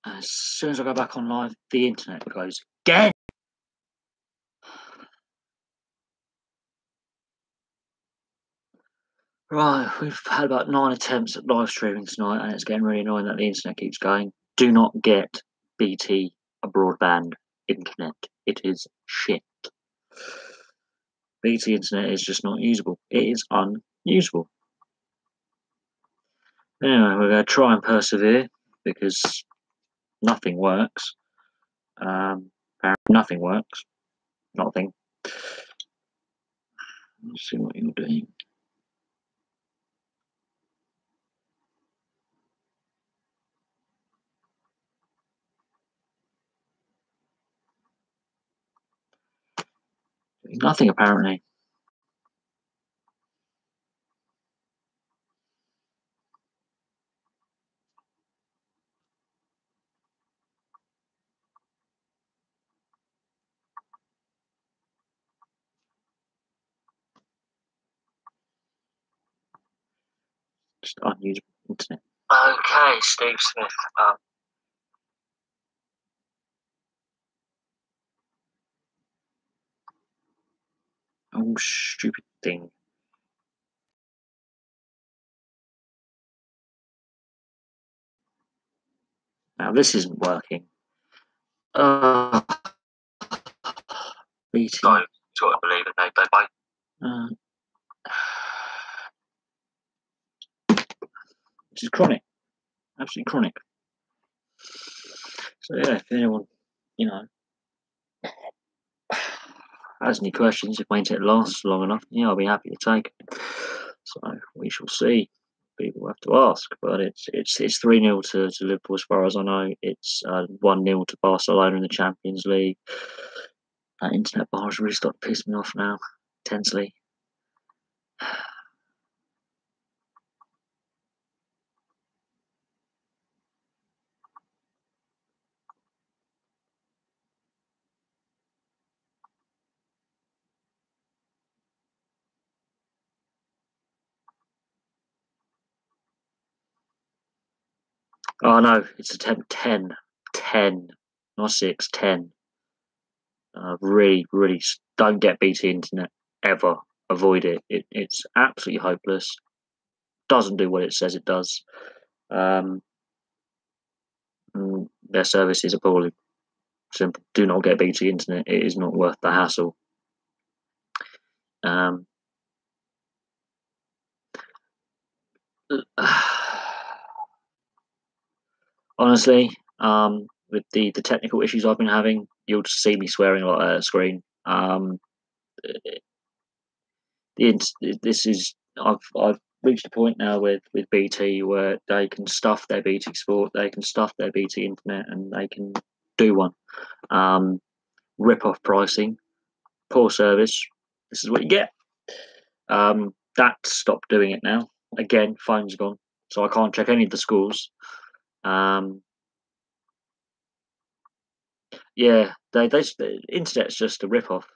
As soon as I go back on live, the internet goes again. Right, we've had about 9 attempts at live streaming tonight, and it's getting really annoying that the internet keeps going. Do not get BT a broadband internet. It is shit. BT internet is just not usable. It is unusable. Anyway, we're going to try and persevere because nothing works. Nothing works. Nothing. Let's see what you're doing. Nothing apparently. Just unusable internet. Okay, Steve Smith. Oh, stupid thing. Now this isn't working. BT. No, sort of believe it. No, bye. This is chronic. Absolutely chronic. So yeah, if anyone, has any questions, if my internet lasts long enough, I'll be happy to take it. So we shall see. People have to ask, but it's 3-0 to Liverpool as far as I know. It's 1-0 to Barcelona in the Champions League. That internet bar has really started to piss me off now, intensely. Oh no, it's attempt 10, not 6, 10. Really, really don't get BT internet ever. Avoid it. It's absolutely hopeless. Doesn't do what it says it does. Their service is appalling. Simple. Do not get BT internet. It is not worth the hassle. Honestly, with the technical issues I've been having, you'll just see me swearing a lot at a screen. This is I've reached a point now with BT where they can stuff their BT Sport, they can stuff their BT Internet, and they can do one. Rip off pricing, poor service. This is what you get. That stopped doing it now. Again, phone's gone, so I can't check any of the scores. Yeah, the internet's just a rip off.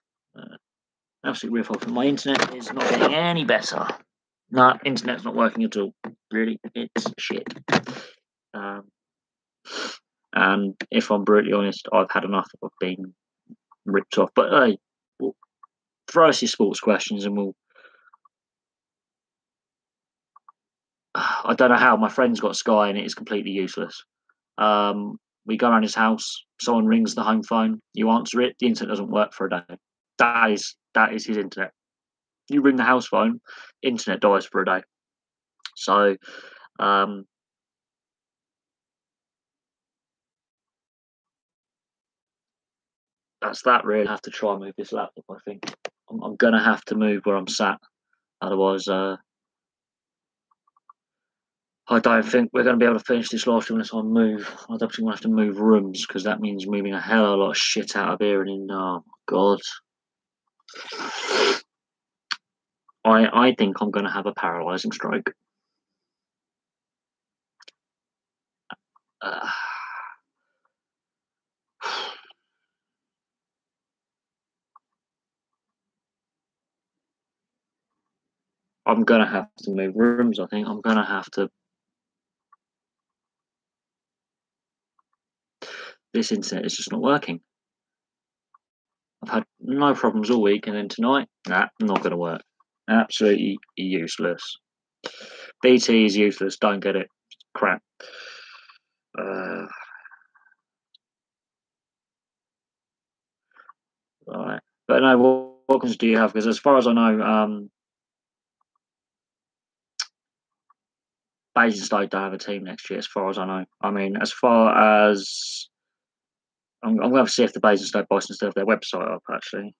Absolute rip off. And my internet is not getting any better. No, internet's not working at all. Really, it's shit. And if I'm brutally honest, I've had enough of being ripped off. But hey, throw us your sports questions and we'll. I don't know how my friend's got Sky and it is completely useless. We go around his house, someone rings the home phone, you answer it, the internet doesn't work for a day. That is his internet. You ring the house phone, internet dies for a day. So that's that really. I have to try and move this laptop, I think. I'm gonna have to move where I'm sat. Otherwise, I don't think we're going to be able to finish this live stream unless I move. I definitely want to have to move rooms because that means moving a hell of a lot of shit out of here. And oh god, I think I'm going to have a paralysing stroke. I'm going to have to move rooms. I think I'm going to have to. this internet is just not working. I've had no problems all week, and then tonight, nah, not going to work. Absolutely useless. BT is useless. Don't get it. Crap. Right. But no, what options do you have? Because as far as I know, Basingstoke don't have a team next year, as far as I know. I mean, as far as I'm going to see if the Basingstoke Bison still have their website up, actually,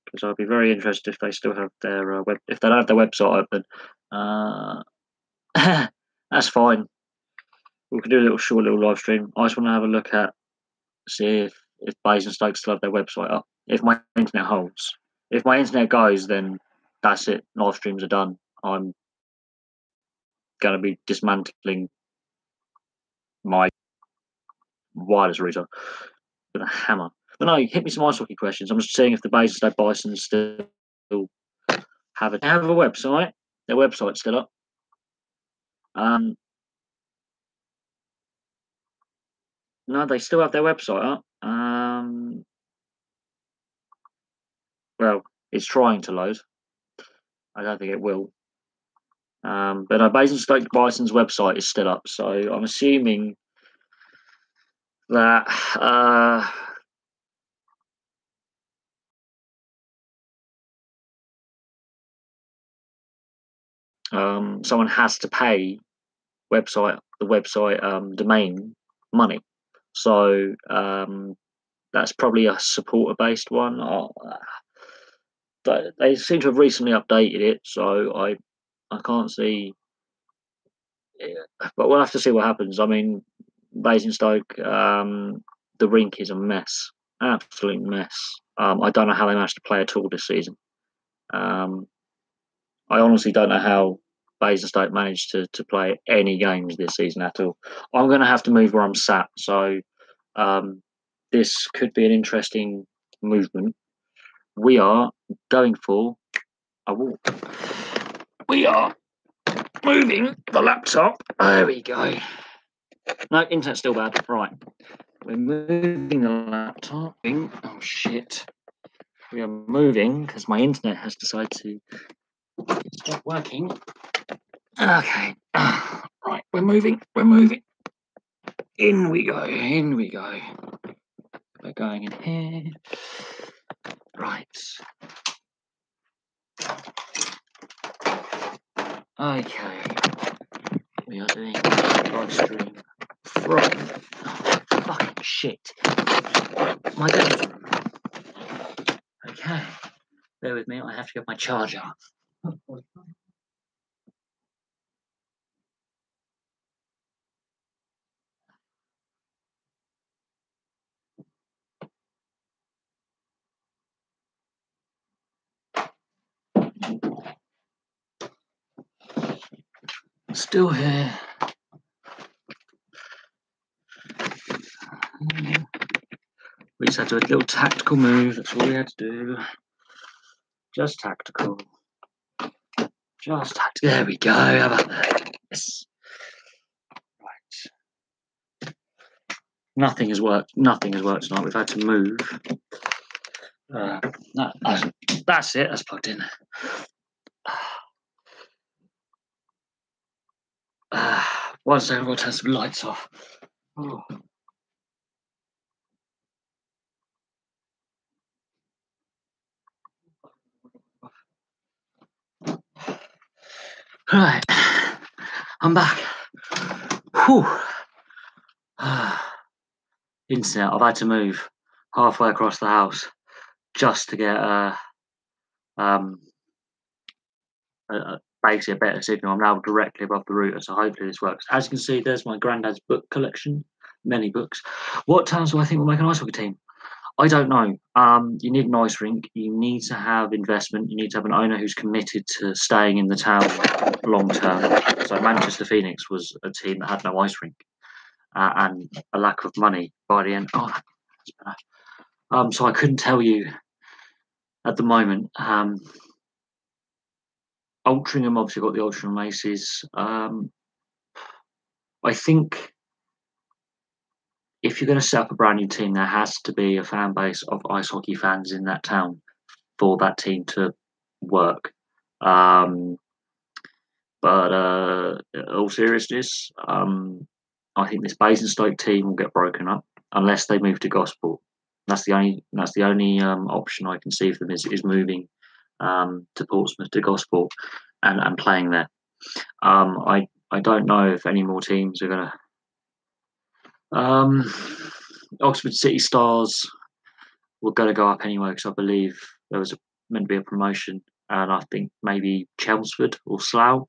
because I'd be very interested if they still have their if they don't have their website open. That's fine. We can do a short little live stream. I just want to have a look at see if Basingstoke still have their website up. If my internet holds, if my internet goes, then that's it. Live streams are done. I'm going to be dismantling my wireless router with a hammer. But no, hit me some ice hockey questions. I'm just seeing if the Basingstoke Bison still have a website. Their website's still up. No, they still have their website up. Well, it's trying to load. I don't think it will. But no, Basingstoke Bison's website is still up, so I'm assuming that someone has to pay the website domain money. So that's probably a supporter based one. They seem to have recently updated it, so I can't see. But we'll have to see what happens. I mean, Basingstoke, the rink is a mess, absolute mess. I don't know how they managed to play at all this season. I honestly don't know how Basingstoke managed to play any games this season at all. I'm going to have to move where I'm sat, so this could be an interesting movement. We are going for a walk. We are moving the laptop. There we go. No, internet's still bad. Right. We're moving the laptop. Oh, shit. We are moving because my internet has decided to stop working. Okay. Right. We're moving. We're moving. In we go. In we go. We're going in here. Right. Okay. We are doing live stream from fucking shit. My God. Okay. Bear with me, I have to get my charger. Still here. We just had to do a little tactical move. That's all we had to do. Just tactical. Just tactical. There we go. How about that? Yes. Right. Nothing has worked. Nothing has worked tonight. We've had to move. That's it. That's plugged in. One second. We'll turn some lights off. Oh. Right, I'm back. Whew. Internet. I've had to move halfway across the house just to get basically a better signal. I'm now directly above the router, so hopefully this works. As you can see, there's my granddad's book collection, many books. What towns do I think will make an ice hockey team? I don't know. You need an ice rink. You need to have investment. You need to have an owner who's committed to staying in the town long term. So Manchester Phoenix was a team that had no ice rink and a lack of money by the end. Oh, that's bad. So I couldn't tell you at the moment. Altrincham obviously got the Altrincham Aces. I think if you're going to set up a brand new team, there has to be a fan base of ice hockey fans in that town for that team to work. But in all seriousness, I think this Basingstoke team will get broken up unless they move to Gosport. That's the only option I can see for them is moving to Portsmouth to Gosport and playing there. I don't know if any more teams are going to. Oxford City Stars were going to go up anyway because I believe there was meant to be a promotion, and I think maybe Chelmsford or Slough.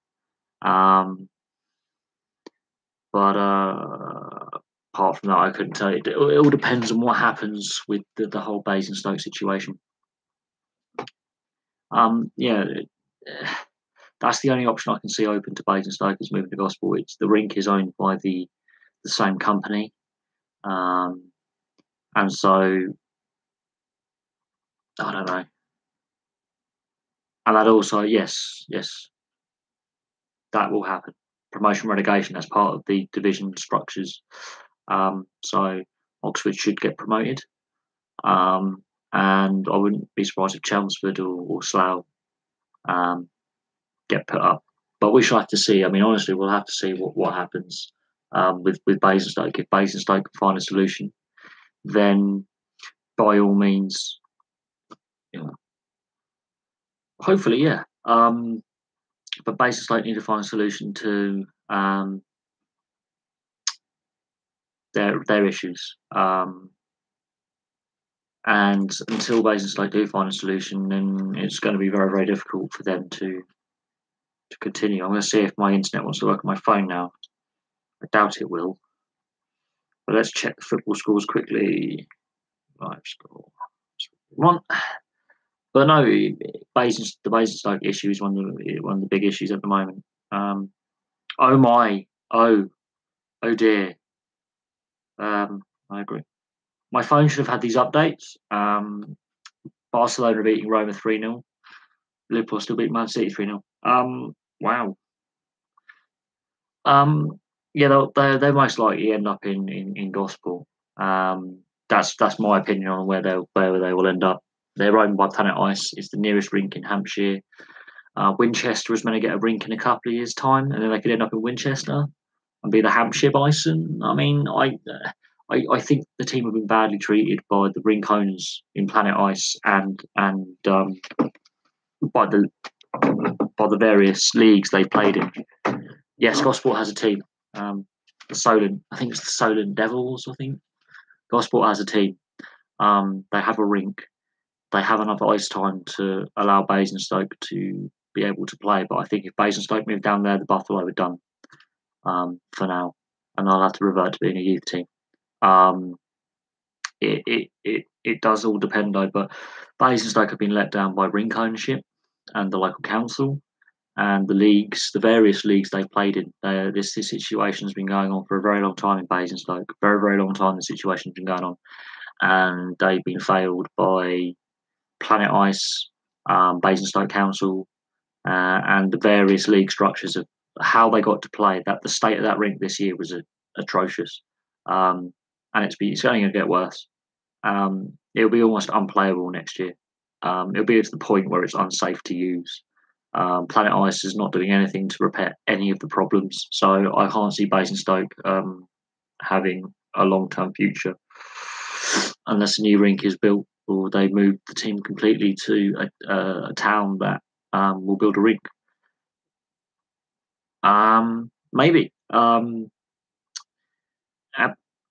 But apart from that, I couldn't tell you. It all depends on what happens with the whole Basingstoke situation. Yeah, that's the only option I can see open to Basingstoke is moving to Gosport. The rink is owned by the same company, and so I don't know. And that also, yes, that will happen. Promotion relegation as part of the division structures. So Oxford should get promoted. And I wouldn't be surprised if Chelmsford or Slough get put up. But we shall have to see. I mean, honestly, we'll have to see what happens with Basingstoke. If Basingstoke can find a solution, then by all means, you know, hopefully, yeah. But Basingstoke need to find a solution to their issues. And until Basingstoke do find a solution, then it's going to be very, very difficult for them to continue. I'm going to see if my internet wants to work on my phone now. I doubt it will. But let's check the football scores quickly. Live score. One. But no, the Basingstoke issue is one of the big issues at the moment. Oh my, oh dear. I agree. My phone should have had these updates. Barcelona beating Roma 3-0. Liverpool still beating Man City 3-0. Wow. Yeah, they'll most likely end up in Gosport. That's my opinion on where they will end up. They're owned by Planet Ice. It's the nearest rink in Hampshire. Winchester was meant to get a rink in a couple of years' time, and then they could end up in Winchester and be the Hampshire Bison. I mean, I think the team have been badly treated by the rink owners in Planet Ice and by the various leagues they played in. Yes, Gosport has a team. The Solent, I think it's the Solent Devils. I think Gosport has a team. They have a rink. They have enough ice time to allow Basingstoke to be able to play. But I think if Basingstoke move down there, the Buffalo are done for now, and they'll have to revert to being a youth team. It does all depend though. But Basingstoke have been let down by rink ownership and the local council. And the leagues, the various leagues they've played in, this situation has been going on for a very long time in Basingstoke. Very, very long time the situation's been going on. And they've been failed by Planet Ice, Basingstoke Council, and the various league structures of how they got to play. That the state of that rink this year was atrocious. And it's only going to get worse. It'll be almost unplayable next year. It'll be to the point where it's unsafe to use. Planet Ice is not doing anything to repair any of the problems, so I can't see Basingstoke having a long-term future unless a new rink is built or they move the team completely to a town that will build a rink. Maybe.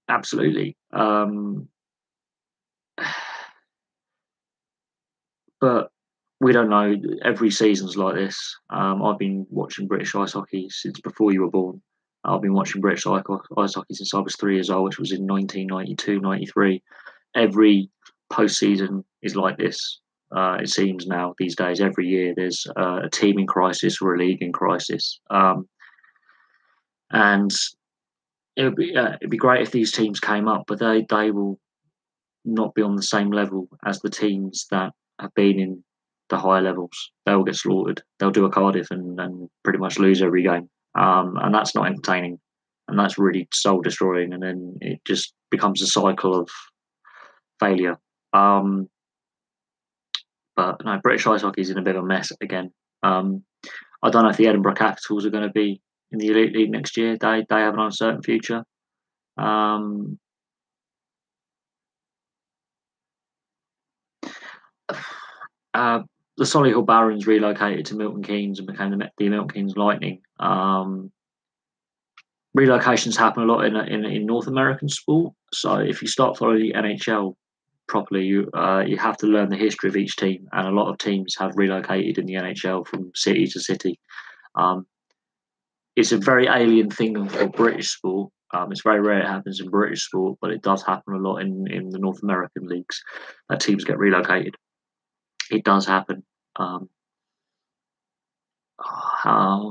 Absolutely. But we don't know. Every season's like this. I've been watching British ice hockey since before you were born. I've been watching British ice hockey since I was 3 years old, which was in 1992, 93. Every postseason is like this. It seems now these days. Every year there's a team in crisis or a league in crisis. And it'd be great if these teams came up, but they will not be on the same level as the teams that have been in the higher levels. They'll get slaughtered. They'll do a Cardiff and pretty much lose every game. And that's not entertaining. and that's really soul destroying. And then it just becomes a cycle of failure. But no, British ice hockey is in a bit of a mess again. I don't know if the Edinburgh Capitals are going to be in the Elite League next year. They have an uncertain future. Um, uh, the Solihull Barons relocated to Milton Keynes and became the Milton Keynes Lightning. Relocations happen a lot in North American sport. So if you start following the NHL properly, you have to learn the history of each team, and a lot of teams have relocated in the NHL from city to city. Um, it's a very alien thing for British sport. It's very rare it happens in British sport, but it does happen a lot in the North American leagues that teams get relocated. It does happen. I'm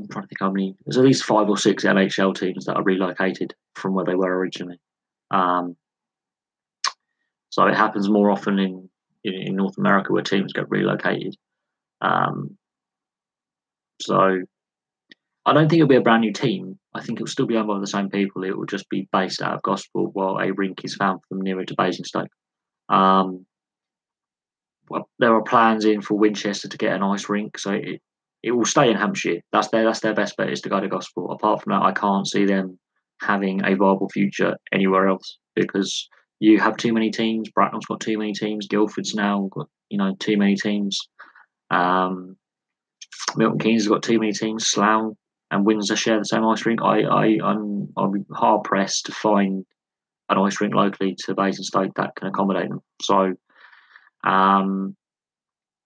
trying to think how many. There's at least 5 or 6 NHL teams that are relocated from where they were originally. Um, so it happens more often in North America where teams get relocated. Um, so I don't think it'll be a brand new team. I think it'll still be owned by the same people. It will just be based out of Gosport while a rink is found for them nearer to Basingstoke. Well, there are plans in for Winchester to get an ice rink, so it will stay in Hampshire. That's their best bet is to go to Gosport. Apart from that, I can't see them having a viable future anywhere else because you have too many teams. Bracknell's got too many teams. Guildford's now got too many teams. Milton Keynes has got too many teams. Slough and Windsor share the same ice rink. I'll be hard pressed to find an ice rink locally to Basingstoke that can accommodate them. So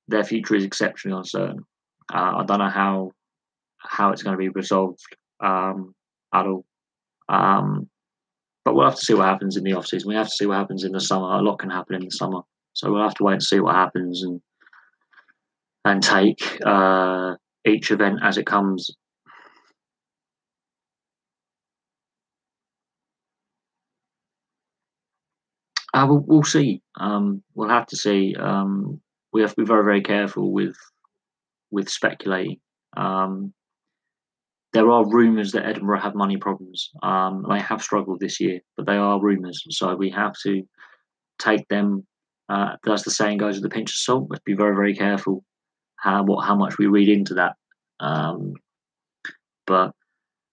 their future is exceptionally uncertain. I don't know how it's going to be resolved at all. But we'll have to see what happens in the off season. We have to see what happens in the summer. A lot can happen in the summer, so we'll have to wait and see what happens and take each event as it comes. We'll see. We'll have to see. We have to be very, very careful with speculating. There are rumours that Edinburgh have money problems. They have struggled this year, but they are rumours. So we have to take them, as the saying goes, with a pinch of salt. Let's be very, very careful how much we read into that. But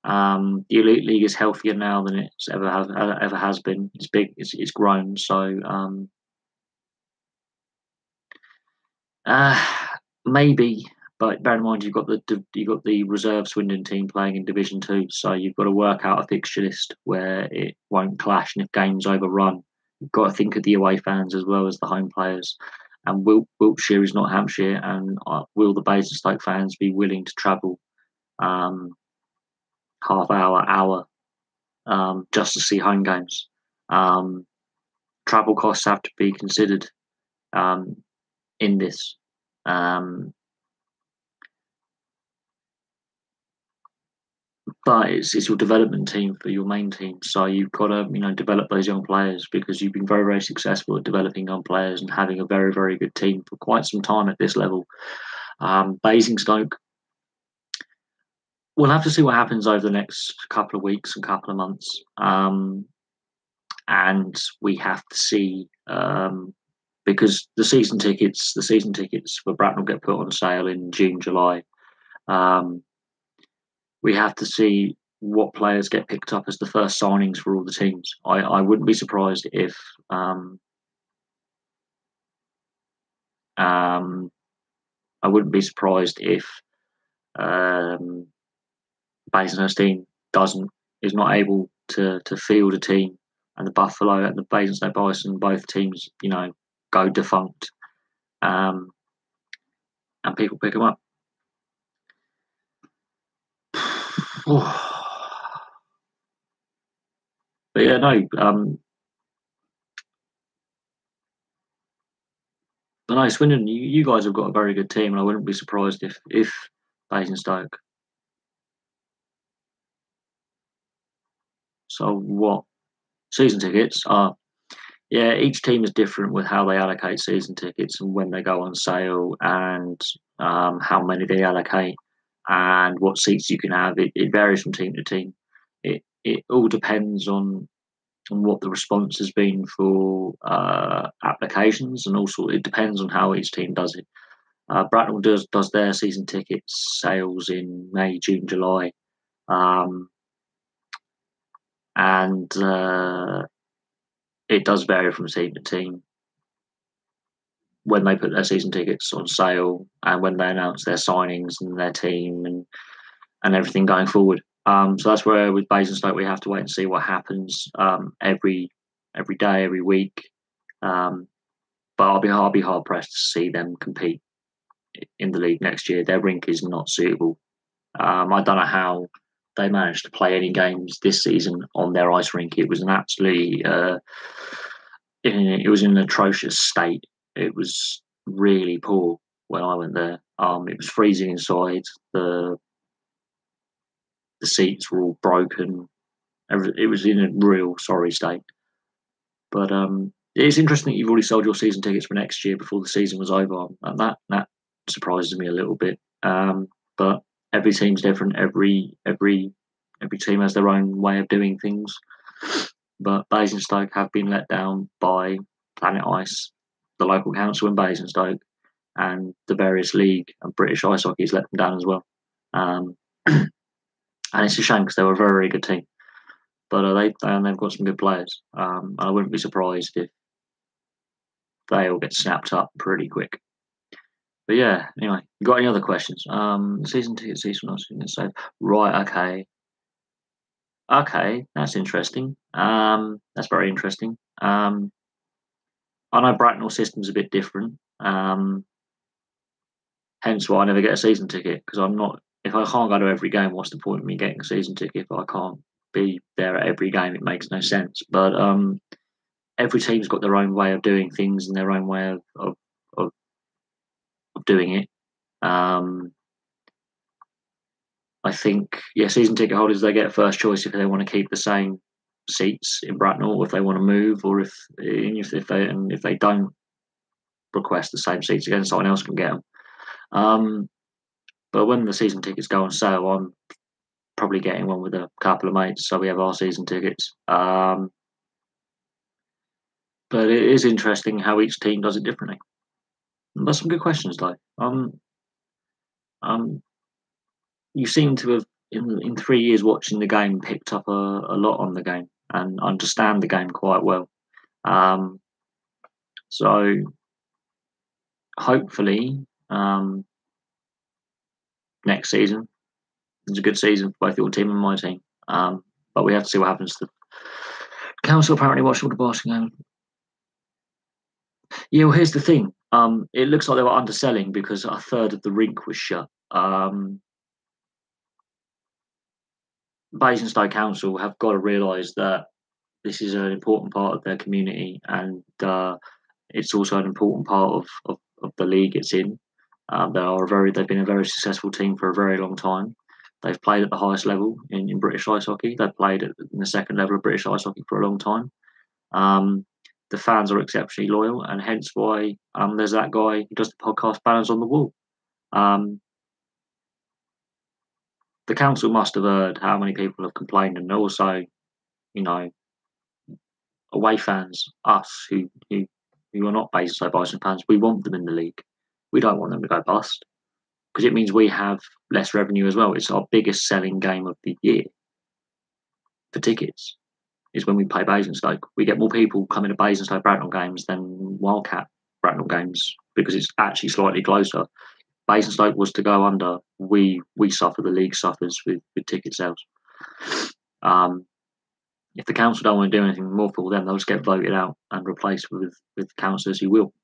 the Elite League is healthier now than it's ever has been. It's big. It's grown. So maybe, but bear in mind you've got the reserve Swindon team playing in Division 2, so you've got to work out a fixture list where it won't clash, and if games overrun, you've got to think of the away fans as well as the home players. And Wiltshire is not Hampshire, and will the Basingstoke fans be willing to travel half hour just to see home games? Travel costs have to be considered in this. But it's your development team for your main team, so you've got to develop those young players because you've been very, very successful at developing young players and having a very, very good team for quite some time at this level. Basingstoke, we'll have to see what happens over the next couple of weeks and couple of months, and we have to see because the season tickets for Bracknell get put on sale in June, July. We have to see what players get picked up as the first signings for all the teams. I wouldn't be surprised if Basingstoke's team is not able to field a team, and the Buffalo and the Basingstoke Bison, both teams, go defunct, and people pick them up. But yeah, no. But no, Swindon, you guys have got a very good team, and I wouldn't be surprised if Basingstoke. So what? Season tickets are. Yeah, each team is different with how they allocate season tickets and when they go on sale and how many they allocate and what seats you can have. It varies from team to team. It it all depends on what the response has been for applications, and also it depends on how each team does it. Bracknell does their season ticket sales in May, June, July, and it does vary from team to team when they put their season tickets on sale and when they announce their signings and their team and everything going forward. So that's where with Basingstoke we have to wait and see what happens every day, every week. But I'll be hard pressed to see them compete in the league next year. Their rink is not suitable. I don't know how they managed to play any games this season on their ice rink. It was an absolutely it was in an atrocious state. It was really poor when I went there. It was freezing inside. The seats were all broken. It was in a real sorry state. But it's interesting that you've already sold your season tickets for next year before the season was over, and that surprises me a little bit. But every team's different. Every team has their own way of doing things. But Basingstoke have been let down by Planet Ice, the local council in Basingstoke, and the various league and British ice hockey has let them down as well. And it's a shame because they were a very, very good team. But they've got some good players. I wouldn't be surprised if they all get snapped up pretty quick. But yeah, anyway, you got any other questions? Season ticket, season not so right, okay, that's interesting. That's very interesting. I know Bracknell system's a bit different. Hence why I never get a season ticket, because I'm not. If I can't go to every game, what's the point of me getting a season ticket if I can't be there at every game? It makes no sense. But every team's got their own way of doing things and their own way of doing it. I think, season ticket holders, they get first choice if they want to keep the same seats in Bracknell, or if they want to move, or if they don't request the same seats again, someone else can get them. But when the season tickets go on sale, I'm probably getting one with a couple of mates, so we have our season tickets. But it is interesting how each team does it differently. That's some good questions, though. You seem to have, in 3 years watching the game, picked up a lot on the game and understand the game quite well. So hopefully next season is a good season for both your team and my team. But we have to see what happens. The council apparently watched all the Barcelona game. Yeah, well, here's the thing. It looks like they were underselling because a third of the rink was shut. Basingstoke Council have got to realise that this is an important part of their community, and it's also an important part of the league it's in. They've been a very successful team for a very long time. They've played at the highest level in British ice hockey. They've played in the second level of British ice hockey for a long time. The fans are exceptionally loyal, and hence why there's that guy who does the podcast Banners on the Wall. The council must have heard how many people have complained, and also, away fans, us who are not Basingstoke Bison fans, we want them in the league. We don't want them to go bust, because it means we have less revenue as well. It's our biggest selling game of the year for tickets, is when we play Basingstoke. We get more people coming to Basingstoke Bracknell games than Wildcat Bracknell games, because it's actually slightly closer. Basingstoke was to go under, we suffer, the league suffers with ticket sales. If the council don't want to do anything more for them, they'll just get voted out and replaced with councillors who will.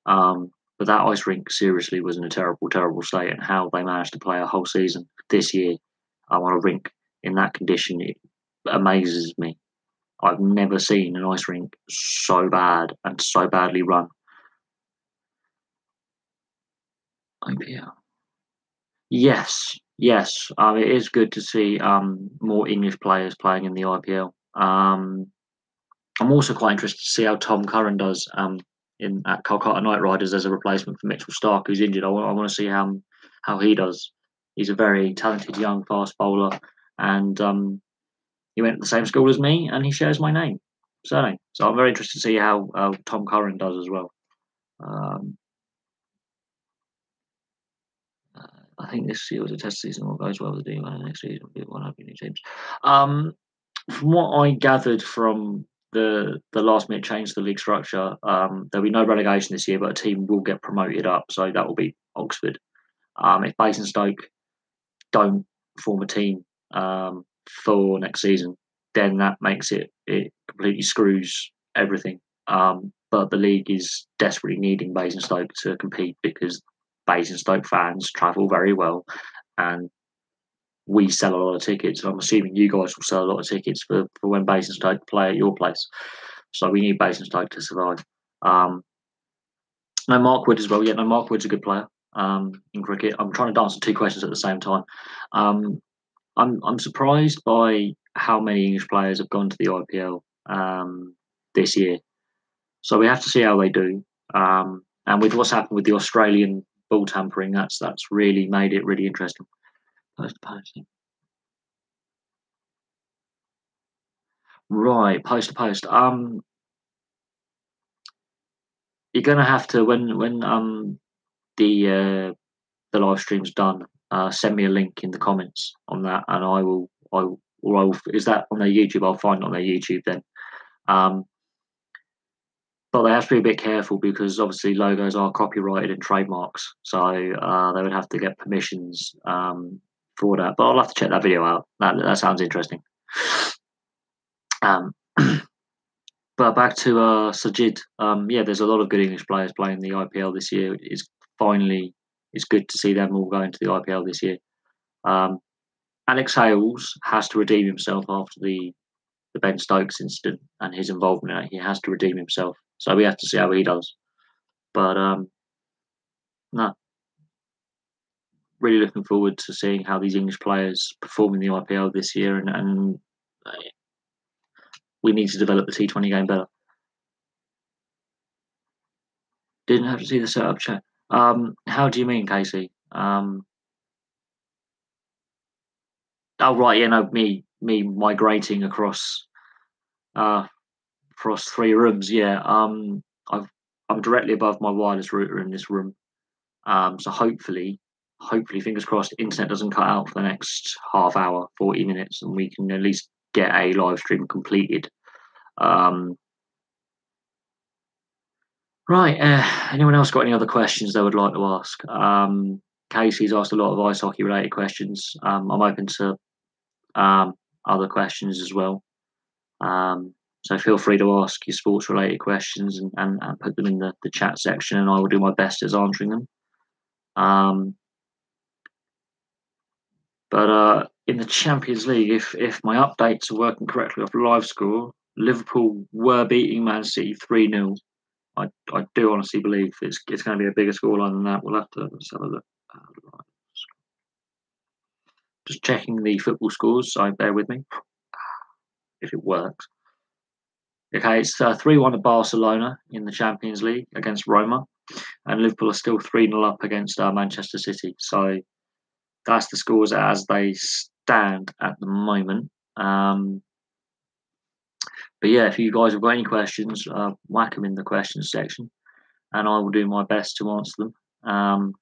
But that ice rink seriously was in a terrible, terrible state, and how they managed to play a whole season this year on a rink in that condition, it amazes me. I've never seen an ice rink so bad and so badly run. IPL. Yes. It is good to see more English players playing in the IPL. I'm also quite interested to see how Tom Curran does at Kolkata Knight Riders as a replacement for Mitchell Stark, who's injured. I want to see how he does. He's a very talented young fast bowler, and he went to the same school as me, and he shares my surname. So I'm very interested to see how Tom Curran does as well. Um, I think this year was a test season. What goes well with the D1 next season will be one of new teams. From what I gathered from the last minute change to the league structure, there'll be no relegation this year, but a team will get promoted up. So that will be Oxford. If Basingstoke don't form a team for next season, then that makes it completely screws everything. But the league is desperately needing Basingstoke to compete because Basingstoke fans travel very well, and we sell a lot of tickets. I'm assuming you guys will sell a lot of tickets for when Basingstoke play at your place. So we need Basingstoke to survive. No Mark Wood as well. Yeah, no Mark Wood's a good player in cricket. I'm trying to answer two questions at the same time. I'm surprised by how many English players have gone to the IPL this year. So we have to see how they do. And with what's happened with the Australian ball tampering, that's really made it really interesting. Right, post to post. You're gonna have to when the live stream's done. Send me a link in the comments on that, and I will. Is that on their YouTube? I'll find it on their YouTube then. But they have to be a bit careful because obviously logos are copyrighted and trademarks, so they would have to get permissions for that. But I'll have to check that video out. That sounds interesting. Um, but back to Sajid. Yeah, there's a lot of good English players playing the IPL this year. It's good to see them all going to the IPL this year. Alex Hales has to redeem himself after the Ben Stokes incident and his involvement in it. He has to redeem himself. So we have to see how he does. But no, really looking forward to seeing how these English players perform in the IPL this year, and we need to develop the T20 game better. Didn't have to see the setup chat. How do you mean, Casey? Oh right, yeah, no, me migrating across 3 rooms. Yeah, I'm directly above my wireless router in this room. So hopefully, fingers crossed, internet doesn't cut out for the next half hour, 40 minutes, and we can at least get a live stream completed. Right. Anyone else got any other questions they would like to ask? Casey's asked a lot of ice hockey related questions. I'm open to other questions as well. So feel free to ask your sports related questions and put them in the chat section, and I will do my best as answering them. But in the Champions League, if my updates are working correctly off live score, Liverpool were beating Man City 3-0. I do honestly believe it's going to be a bigger scoreline than that. We'll have to have a look. Just checking the football scores, so bear with me if it works. Okay, it's 3-1 to Barcelona in the Champions League against Roma, and Liverpool are still 3-0 up against Manchester City. So that's the scores as they stand at the moment. But yeah, if you guys have got any questions, whack them in the questions section, and I will do my best to answer them.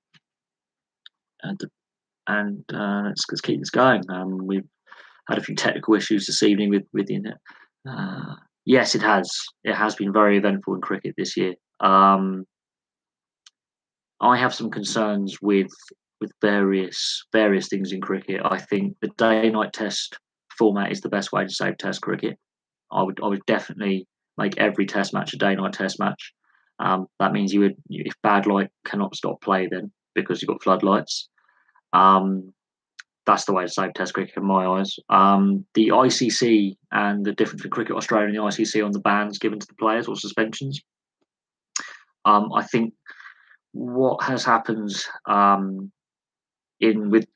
And let's keep this going. We've had a few technical issues this evening with the internet. Yes, it has. It has been very eventful in cricket this year. I have some concerns with various things in cricket. I think the day-night test format is the best way to save Test cricket. I would definitely make every Test match a day-night Test match. That means if bad light cannot stop play, then because you've got floodlights. That's the way to save Test cricket in my eyes. The ICC and the difference between Cricket Australia and the ICC on the bans given to the players or suspensions. I think what has happened with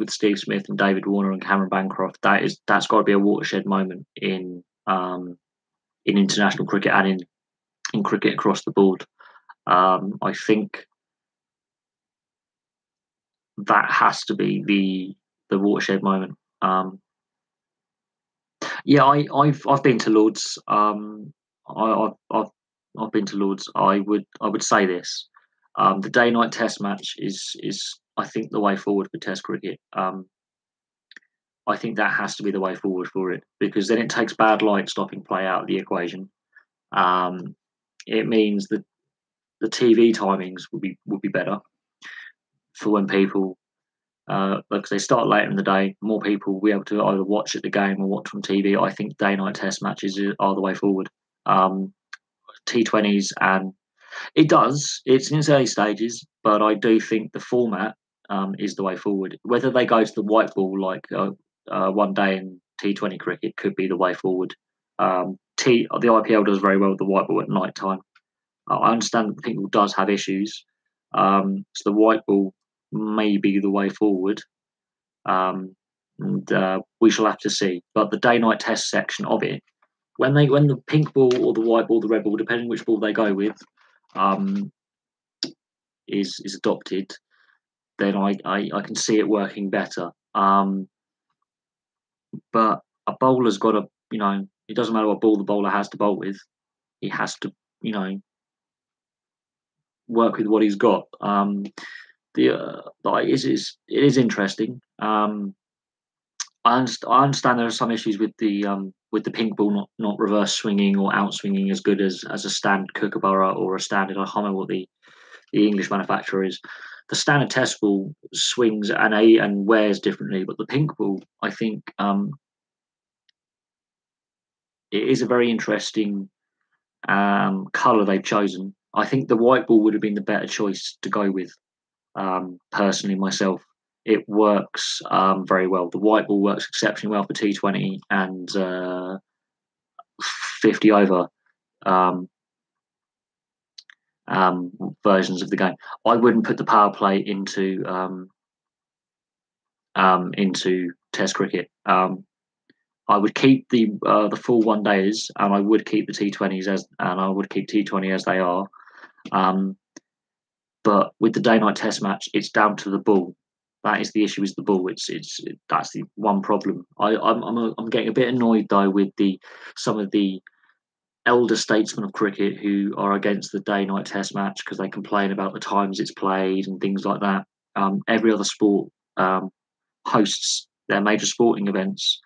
Steve Smith and David Warner and Cameron Bancroft, that's got to be a watershed moment in international cricket and in cricket across the board. I think that has to be the watershed moment. Yeah, I've been to Lords. I've been to Lords. I would say this. The day night test match is I think the way forward for Test cricket. I think that has to be the way forward for it because then it takes bad light stopping play out of the equation. Um, it means that the TV timings would be better for when people because they start later in the day. More people will be able to either watch at the game or watch on TV. I think day night test matches are the way forward. Um, T20s and it does. It's in its early stages, but I do think the format is the way forward. Whether they go to the white ball like one day in T20 cricket could be the way forward. The IPL does very well with the white ball at night time. I understand that the pink ball does have issues, so the white ball may be the way forward. Um, and we shall have to see. But the day-night test section of it, when the pink ball or the white ball, the red ball, depending which ball they go with, um, is adopted, then I can see it working better. But a bowler's got to, it doesn't matter what ball the bowler has to bowl with. He has to, you know, work with what he's got. But it is interesting. I understand there are some issues with the pink ball not reverse swinging or out swinging as good as a standard kookaburra or a standard. I can't remember what the English manufacturer is. The standard test ball swings and wears differently, but the pink ball, I think, it is a very interesting color they've chosen. I think the white ball would have been the better choice to go with. Personally, myself, it works very well. The white ball works exceptionally well for T20 and 50 over um, um, versions of the game. I wouldn't put the power play into Test cricket. I would keep the full one days, and I would keep the T20s and I would keep T20 as they are. Um, but with the day-night Test match, it's down to the ball. That is the issue. Is the ball? That's the one problem. I'm getting a bit annoyed though with some of the elder statesmen of cricket who are against the day-night Test match because they complain about the times it's played and things like that. Every other sport hosts their major sporting events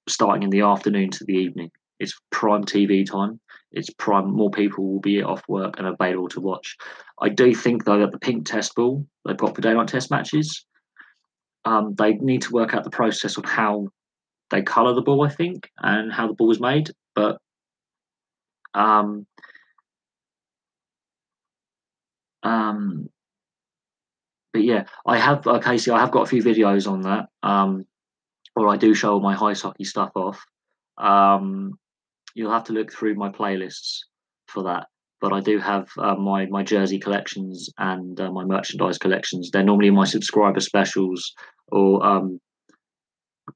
starting in the afternoon to the evening. It's prime TV time. It's prime. More people will be off work and available to watch. I do think though that the pink test ball they've got for day-night Test matches, they need to work out the process of how they colour the ball. I think and how the ball was made, but um, um, but yeah, I have Casey. I have got a few videos on that, where I do show all my ice hockey stuff off. Um, you'll have to look through my playlists for that. But I do have my jersey collections and my merchandise collections. They're normally my subscriber specials or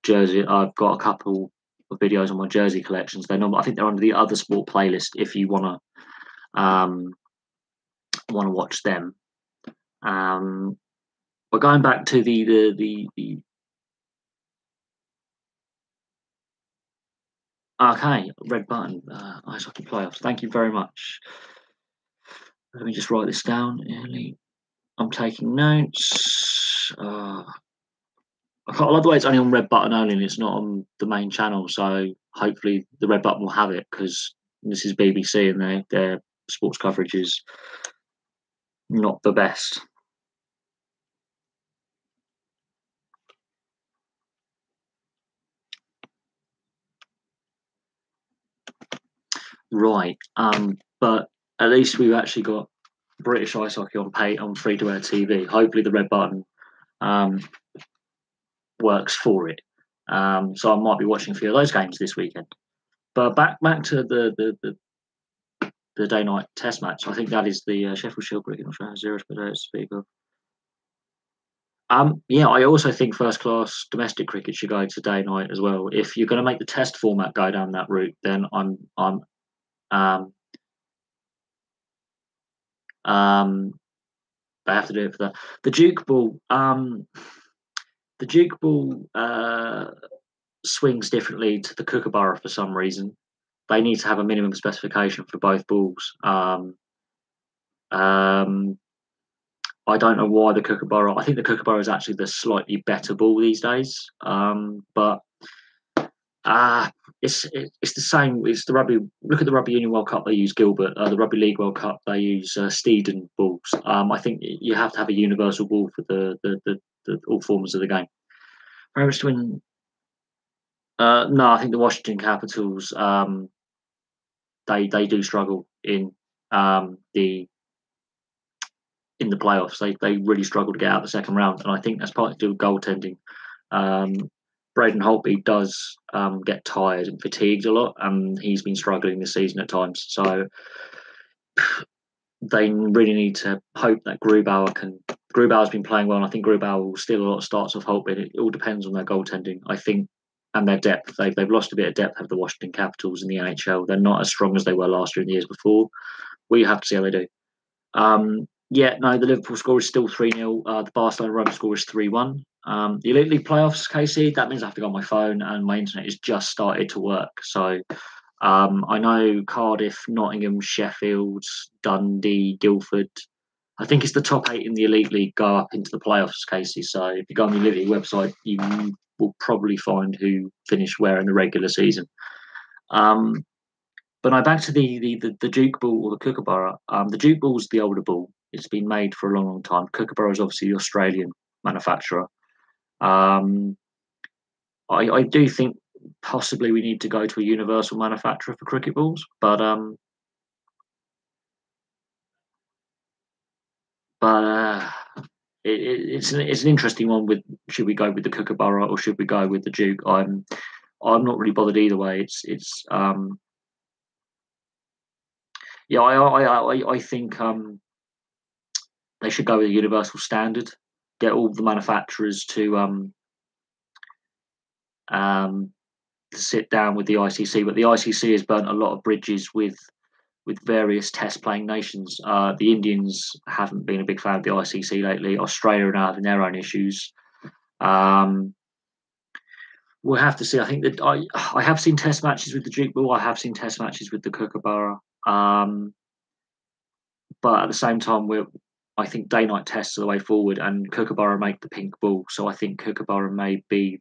jersey. I've got a couple of videos on my jersey collections. I think they're under the other sport playlist if you um, want to watch them. Um, but going back to the okay, red button, ice hockey playoffs. Thank you very much. Let me just write this down. I'm taking notes. I love the way it's only on red button only, and it's not on the main channel. So hopefully the red button will have it because this is BBC and their sports coverage is not the best. Right. But at least we've actually got British ice hockey on free to air TV. Hopefully the red button um, works for it. So I might be watching a few of those games this weekend. But back to the day night test match. I think that is the Sheffield Shield cricket. Not sure how zero to speak of. Yeah, I also think first class domestic cricket should go to day night as well. If you're going to make the test format go down that route, then I'm um, um, they have to do it for that. The Duke Ball, the Duke Ball. swings differently to the Kookaburra for some reason. They need to have a minimum specification for both balls. Um, I don't know why the Kookaburra. I think the Kookaburra is actually the slightly better ball these days. But uh, it's the same. It's the rugby. Look at the Rugby Union World Cup. They use Gilbert. The Rugby League World Cup. They use Steedon balls. I think you have to have a universal ball for the all forms of the game. Whereas to win, no, I think the Washington Capitals. They do struggle the in the playoffs. They really struggle to get out the second round, and I think that's partly to do with goaltending. Um, Braden Holtby does get tired and fatigued a lot, and he's been struggling this season at times. So they really need to hope that Grubauer can. Grubauer's been playing well, and I think Grubauer will steal a lot of starts off Holtby. It all depends on their goaltending, I think, and their depth. They've lost a bit of depth of the Washington Capitals in the NHL. They're not as strong as they were last year and the years before. We have to see how they do. Yeah, no, the Liverpool score is still 3-0. The Barcelona Roma score is 3-1. The Elite League playoffs, Casey, that means I have to go on my phone and my internet has just started to work. So I know Cardiff, Nottingham, Sheffield, Dundee, Guildford. I think it's the top 8 in the Elite League go up into the playoffs, Casey. So if you go on the Elite League website, you will probably find who finished where in the regular season. But no, back to the Duke ball or the Kookaburra. The Duke ball is the older ball. It's been made for a long, long time. Kookaburra is obviously the Australian manufacturer. I do think possibly we need to go to a universal manufacturer for cricket balls, but it's an interesting one. With should we go with the Kookaburra or should we go with the Duke? I'm not really bothered either way. It's yeah. I think they should go with a universal standard. Get all the manufacturers to sit down with the ICC, but the ICC has burnt a lot of bridges with various test playing nations. The Indians haven't been a big fan of the ICC lately. Australia are now having their own issues. We'll have to see. I think that I have seen test matches with the Duke ball. I have seen test matches with the Kookaburra. But at the same time, I think day-night tests are the way forward, and Kookaburra make the pink ball. So I think Kookaburra may be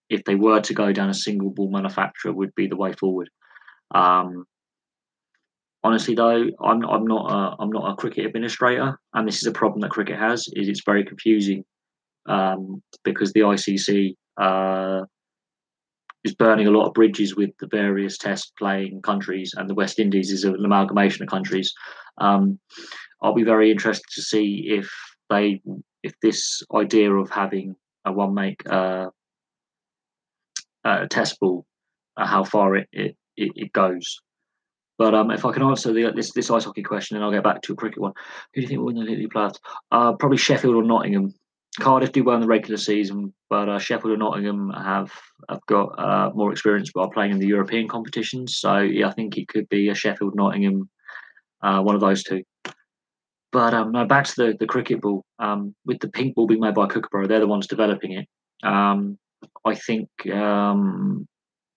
if they were to go down a single ball manufacturer, would be the way forward. Honestly, though, I'm not a cricket administrator, and this is a problem that cricket has. Is it's very confusing because the ICC is burning a lot of bridges with the various test playing countries, and the West Indies is an amalgamation of countries. I'll be very interested to see if this idea of having a one make test ball, how far it goes. But if I can answer this ice hockey question, and I'll get back to a cricket one. Who do you think will win the Elite League playoffs? Probably Sheffield or Nottingham. Cardiff do well in the regular season, but Sheffield or Nottingham have got more experience while playing in the European competitions. So yeah, I think it could be a Sheffield Nottingham, one of those two. But no, back to the cricket ball. With the pink ball being made by Kookaburra, they're the ones developing it. I think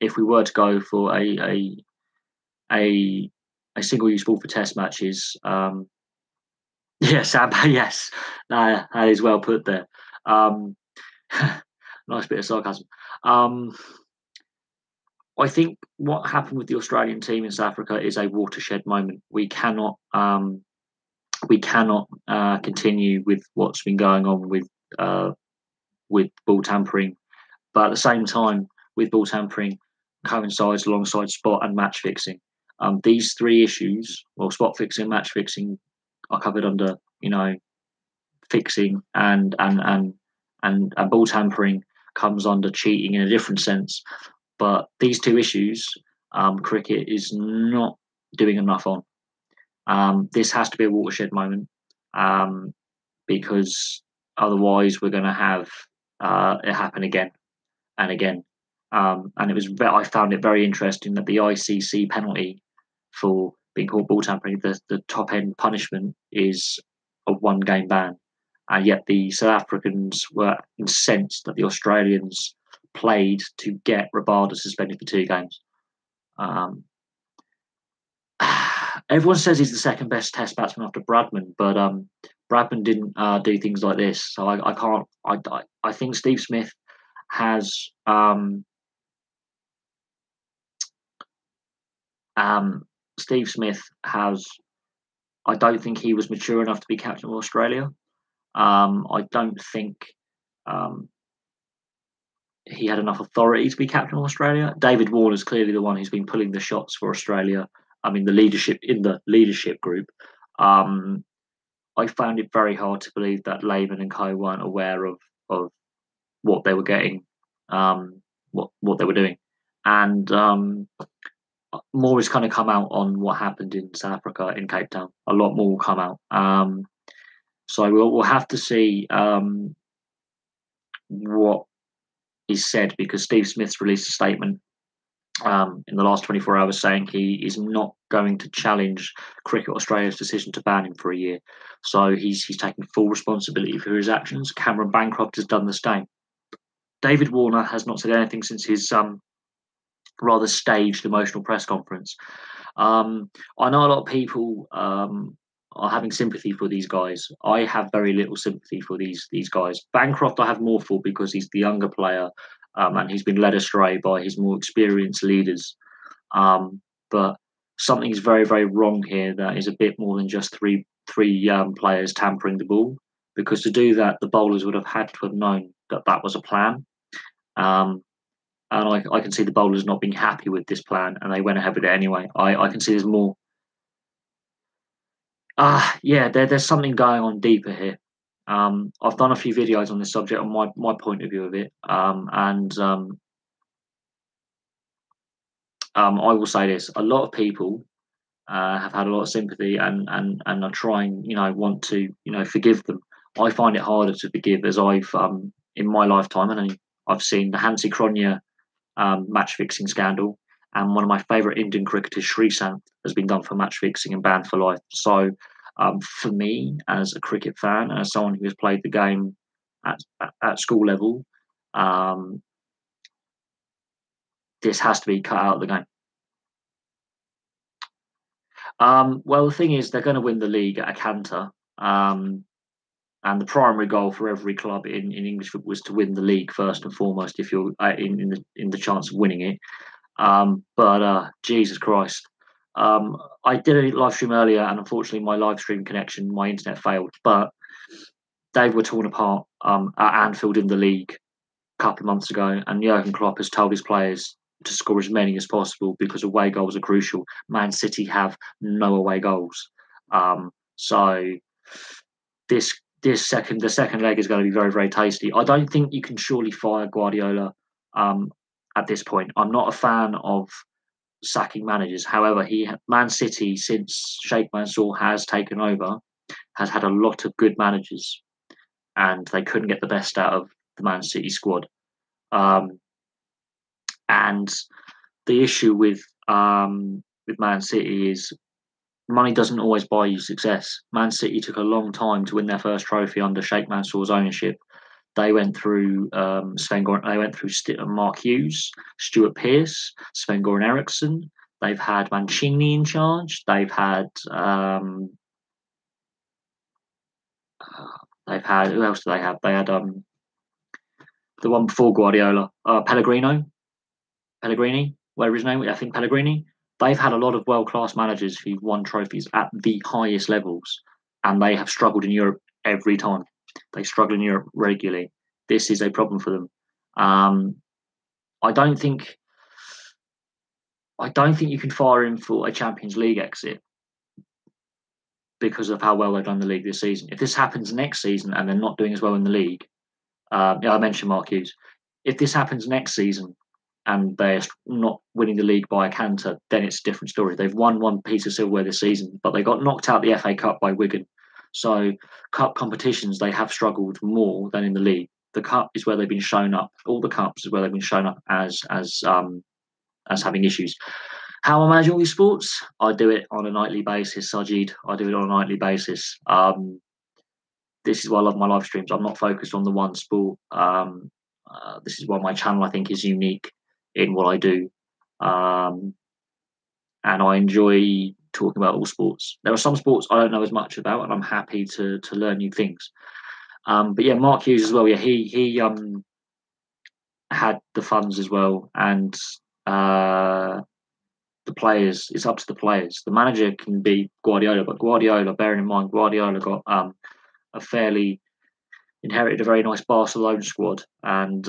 if we were to go for a single use ball for test matches, yes, yes, that is well put there. Nice bit of sarcasm. I think what happened with the Australian team in South Africa is a watershed moment. We cannot continue with what's been going on with ball tampering, but at the same time, with ball tampering coincides alongside spot and match fixing. These three issues, well, spot fixing, match fixing, are covered under fixing, and ball tampering comes under cheating in a different sense. But these two issues, cricket is not doing enough on. This has to be a watershed moment because otherwise we're going to have it happen again and again. And I found it very interesting that the ICC penalty for being called ball tampering, the top end punishment is a 1 game ban. And yet the South Africans were incensed that the Australians played to get Rabada suspended for 2 games. Everyone says he's the second best Test batsman after Bradman, but Bradman didn't do things like this, so I can't. I think Steve Smith has Steve Smith has. I don't think he was mature enough to be captain of Australia. I don't think he had enough authority to be captain of Australia. David Warner is clearly the one who's been pulling the shots for Australia. I mean, the leadership group. I found it very hard to believe that Lehman and co weren't aware of what they were getting, what they were doing, and more has kind of come out on what happened in South Africa in Cape Town. A lot more will come out. So we'll have to see what is said, because Steve Smith's released a statement in the last 24 hours saying he is not going to challenge Cricket Australia's decision to ban him for a year. So he's taking full responsibility for his actions. Cameron Bancroft has done the same. David Warner has not said anything since his rather staged emotional press conference. I know a lot of people are having sympathy for these guys. I have very little sympathy for these guys. Bancroft I have more for, because he's the younger player, and he's been led astray by his more experienced leaders. But something is very, very wrong here. That is a bit more than just three players tampering the ball, because to do that, the bowlers would have had to have known that that was a plan. And I can see the bowlers not being happy with this plan, and they went ahead with it anyway. I can see there's more. There's something going on deeper here. I've done a few videos on this subject on my point of view of it, and I will say this: a lot of people have had a lot of sympathy and are trying, want to, forgive them. I find it harder to forgive, as I've in my lifetime, and I've seen the Hansi Cronje match fixing scandal, and one of my favourite Indian cricketers, Sreesanth, has been done for match fixing and banned for life. So, for me, as a cricket fan and as someone who has played the game at school level, this has to be cut out of the game. Well, the thing is, they're going to win the league at a canter. And the primary goal for every club in English football was to win the league first and foremost, if you're in the chance of winning it. But Jesus Christ, I did a live stream earlier, and unfortunately, my live stream connection, my internet failed. But they were torn apart at Anfield in the league a couple of months ago, and Jurgen Klopp has told his players to score as many as possible because away goals are crucial. Man City have no away goals, so the second leg is going to be very, very tasty. I don't think you can surely fire Guardiola at this point. I'm not a fan of sacking managers. However, Man City, since Sheikh Mansour has taken over, has had a lot of good managers, and they couldn't get the best out of the Man City squad. And the issue with Man City is money doesn't always buy you success. Man City took a long time to win their first trophy under Sheikh Mansour's ownership. They went through Mark Hughes, Stuart Pearce, Sven-Goran Eriksson. They've had Mancini in charge. They've had who else do they have? They had the one before Guardiola, Pellegrini, whatever his name. I think Pellegrini. They've had a lot of world-class managers who've won trophies at the highest levels, and they have struggled in Europe every time. They struggle in Europe regularly. This is a problem for them. I don't think you can fire him for a Champions League exit because of how well they've done the league this season. If this happens next season and they're not doing as well in the league, I mentioned Mark Hughes. If this happens next season and they're not winning the league by a canter, then it's a different story. They've won one piece of silverware this season, but they got knocked out the FA Cup by Wigan. So cup competitions, they have struggled more than in the league. The cup is where they've been shown up. All the cups is where they've been shown up as having issues. How I manage all these sports? I do it on a nightly basis, Sajid. I do it on a nightly basis. This is why I love my live streams. I'm not focused on the one sport. This is why my channel, I think, is unique in what I do. And I enjoy talking about all sports. There are some sports I don't know as much about, and I'm happy to learn new things. But yeah, Mark Hughes as well. Yeah, he had the funds as well, and the players. It's up to the players. The manager can be Guardiola, but Guardiola, bearing in mind, Guardiola got a fairly inherited a very nice Barcelona squad, and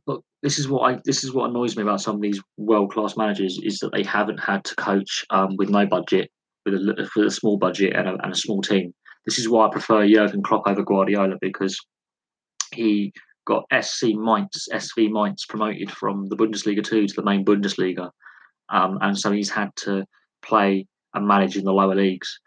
but this is what annoys me about some of these world class managers is that they haven't had to coach with no budget, with a small budget and a small team. This is why I prefer Jurgen Klopp over Guardiola, because he got SV Mainz promoted from the Bundesliga 2 to the main Bundesliga, and so he's had to play and manage in the lower leagues.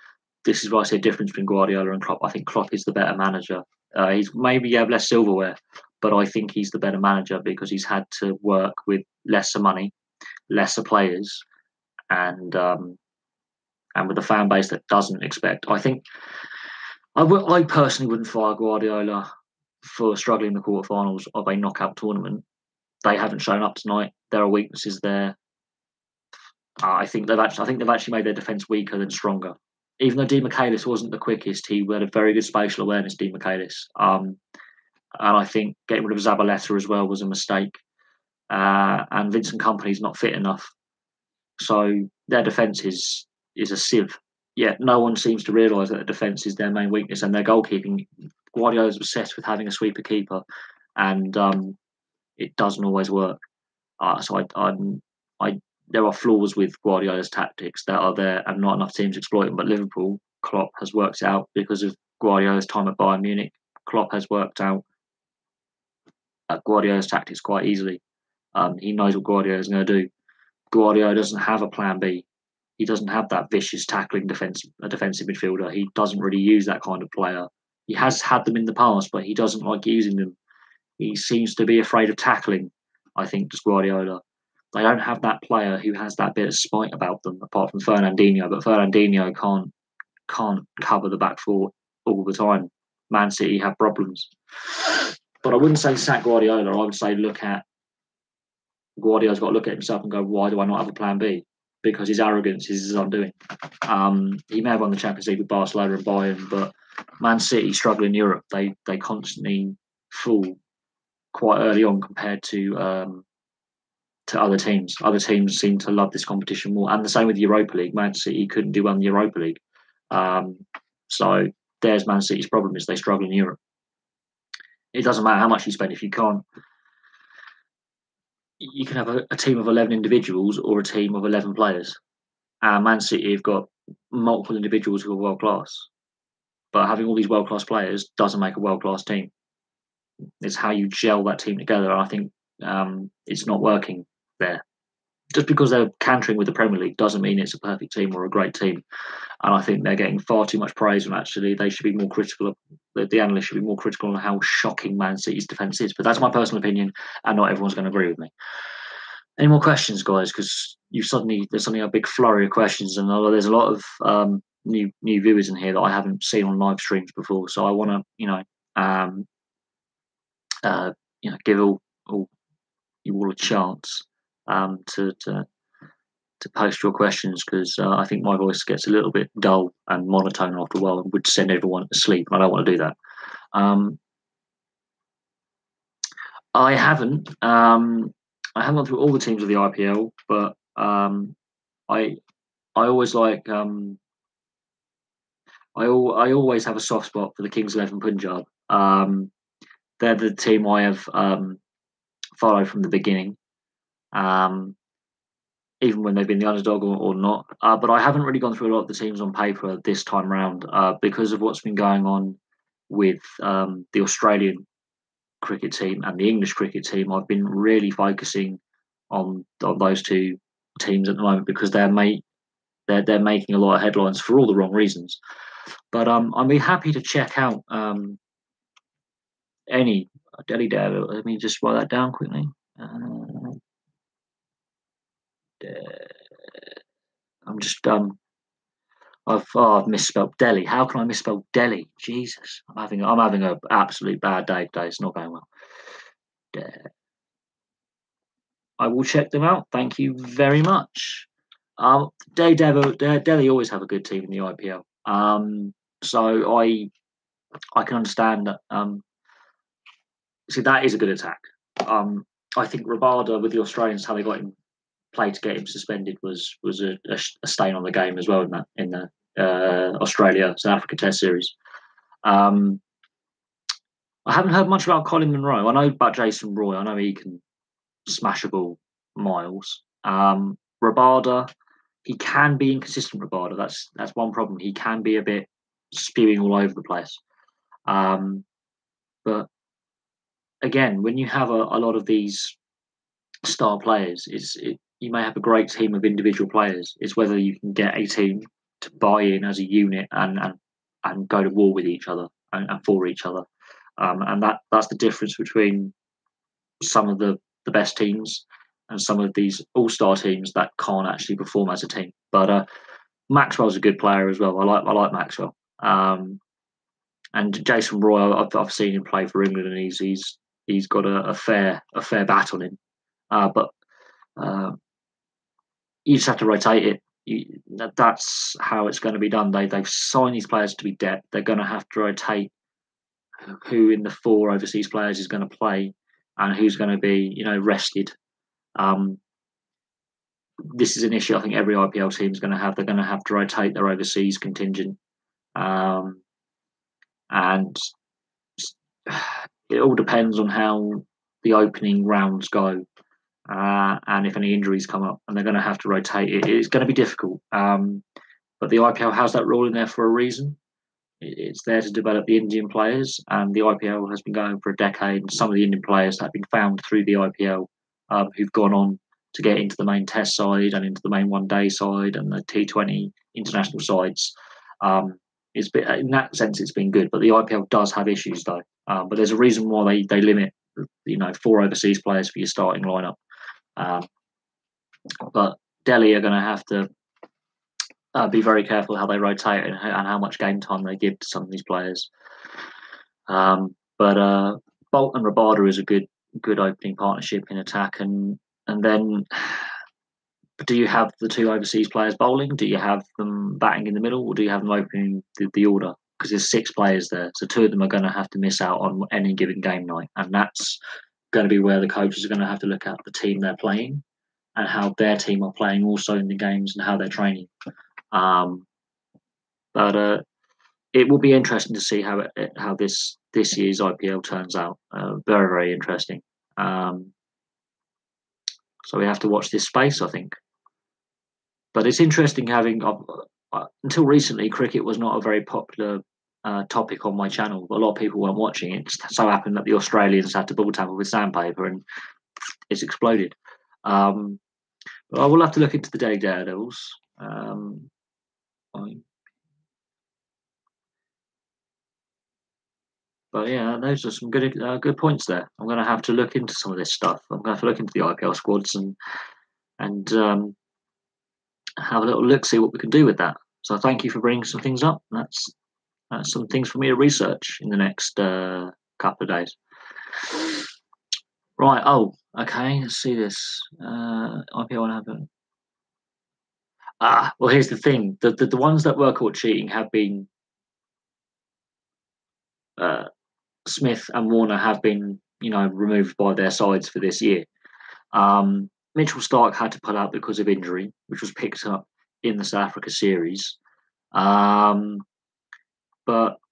This is why I say a difference between Guardiola and Klopp. I think Klopp is the better manager. He's maybe have less silverware, but I think he's the better manager because he's had to work with lesser money, lesser players, and with a fan base that doesn't expect. I think I personally wouldn't fire Guardiola for struggling in the quarterfinals of a knockout tournament. They haven't shown up tonight. There are weaknesses there. I think they've actually made their defence weaker than stronger. Even though Dean Michaelis wasn't the quickest, he had a very good spatial awareness, Dean Michaelis. And I think getting rid of Zabaleta as well was a mistake. And Vincent Kompany's not fit enough. So their defence is a sieve. Yet no one seems to realise that the defence is their main weakness, and their goalkeeping. Guardiola's obsessed with having a sweeper keeper, and it doesn't always work. So there are flaws with Guardiola's tactics that are there, and not enough teams exploit them. But Liverpool, Klopp has worked out because of Guardiola's time at Bayern Munich. Klopp has worked out Guardiola's tactics quite easily. He knows what Guardiola is going to do. Guardiola doesn't have a plan B. He doesn't have that vicious tackling defensive midfielder. He doesn't really use that kind of player. He has had them in the past, but he doesn't like using them. He seems to be afraid of tackling, I think, just Guardiola. They don't have that player who has that bit of spite about them, apart from Fernandinho. But Fernandinho can't cover the back four all the time. Man City have problems. But I wouldn't say sack Guardiola. I would say Guardiola's got to look at himself and go, why do I not have a plan B? Because his arrogance is his undoing. He may have won the Champions League with Barcelona and Bayern, but Man City struggle in Europe. They constantly fall quite early on compared to other teams. Other teams seem to love this competition more, and the same with the Europa League. Man City couldn't do well in the Europa League, so there's Man City's problem: is they struggle in Europe. It doesn't matter how much you spend if you can't. You can have a team of 11 individuals or a team of 11 players. Man City have got multiple individuals who are world class, but having all these world class players doesn't make a world class team. It's how you gel that team together. And I think it's not working there. Just because they're cantering with the Premier League doesn't mean it's a perfect team or a great team. And I think they're getting far too much praise when actually they should be more critical. The analysts should be more critical on how shocking Man City's defence is. But that's my personal opinion, and not everyone's going to agree with me. Any more questions, guys? Because there's suddenly a big flurry of questions, and there's a lot of new viewers in here that I haven't seen on live streams before. So I want to give you all a chance to post your questions, because I think my voice gets a little bit dull and monotone after a while and would send everyone to sleep, and I don't want to do that. I haven't gone through all the teams of the IPL, but I always like I always have a soft spot for the Kings 11 Punjab. They're the team I have followed from the beginning. Even when they've been the underdog or not. But I haven't really gone through a lot of the teams on paper this time round because of what's been going on with the Australian cricket team and the English cricket team. I've been really focusing on those two teams at the moment because they're making a lot of headlines for all the wrong reasons. But I'd be happy to check out any Delhi Dare. Let me just write that down quickly. I'm just I've misspelled Delhi. How can I misspell Delhi? Jesus, I'm having an absolute bad day today. It's not going well. I will check them out. Thank you very much. Delhi always have a good team in the IPL. So I can understand that. See, that is a good attack. I think Rabada with the Australians, how they got him played to get him suspended was a stain on the game as well in the Australia South Africa Test series. I haven't heard much about Colin Munro. I know about Jason Roy. I know he can smash a ball miles. Rabada, he can be inconsistent. Rabada, that's one problem. He can be a bit spewing all over the place. But again, when you have a lot of these star players, you may have a great team of individual players. It's whether you can get a team to buy in as a unit and go to war with each other and for each other. And that's the difference between some of the best teams and some of these all-star teams that can't actually perform as a team. But Maxwell's a good player as well. I like Maxwell. And Jason Roy, I've seen him play for England, and he's got a fair bat on him. But you just have to rotate it. That's how it's going to be done. They've signed these players to be depth. They're going to have to rotate who in the 4 overseas players is going to play and who's going to be rested. This is an issue I think every IPL team is going to have. They're going to have to rotate their overseas contingent, and it all depends on how the opening rounds go. And if any injuries come up, and they're going to have to rotate it. It's going to be difficult. But the IPL has that rule in there for a reason. It's there to develop the Indian players, and the IPL has been going for a decade. And some of the Indian players have been found through the IPL who've gone on to get into the main Test side and into the main one-day side and the T20 international sides. In that sense, it's been good. But the IPL does have issues, though. But there's a reason why they limit, 4 overseas players for your starting lineup. But Delhi are going to have to be very careful how they rotate and how much game time they give to some of these players. But Bolt and Rabada is a good opening partnership in attack, and then do you have the 2 overseas players bowling? Do you have them batting in the middle, or do you have them opening the order? Because there's 6 players there, so 2 of them are going to have to miss out on any given game night, and that's going to be where the coaches are going to have to look at the team they're playing and how their team are playing also in the games and how they're training. But it will be interesting to see how this year's IPL turns out. Very, very interesting. So we have to watch this space, I think. But it's interesting having until recently, cricket was not a very popular topic on my channel. A lot of people weren't watching it. It just so happened that the Australians had to ball tamper with sandpaper and it's exploded. But I will have to look into the Delhi Daredevils. But yeah, those are some good points there. I'm going to have to look into some of this stuff. I'm going to have to look into the IPL squads and have a little look, see what we can do with that. So thank you for bringing some things up. That's some things for me to research in the next couple of days. Right. Oh, okay. Let's see this. IPL happen. Well, here's the thing. The ones that were caught cheating have been Smith and Warner have been, removed by their sides for this year. Mitchell Starc had to pull out because of injury, which was picked up in the South Africa series. But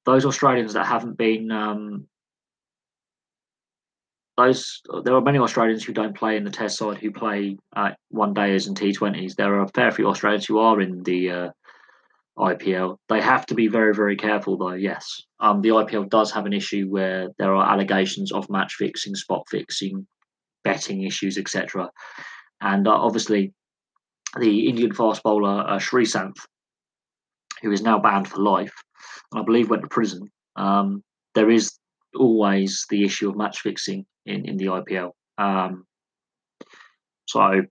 those Australians that haven't been, there are many Australians who don't play in the Test side who play one days and T20s. There are a fair few Australians who are in the IPL. They have to be very, very careful, though. Yes, the IPL does have an issue where there are allegations of match fixing, spot fixing, betting issues, etc. And obviously, the Indian fast bowler Sreesanth, who is now banned for life, and I believe went to prison. There is always the issue of match fixing in the IPL. So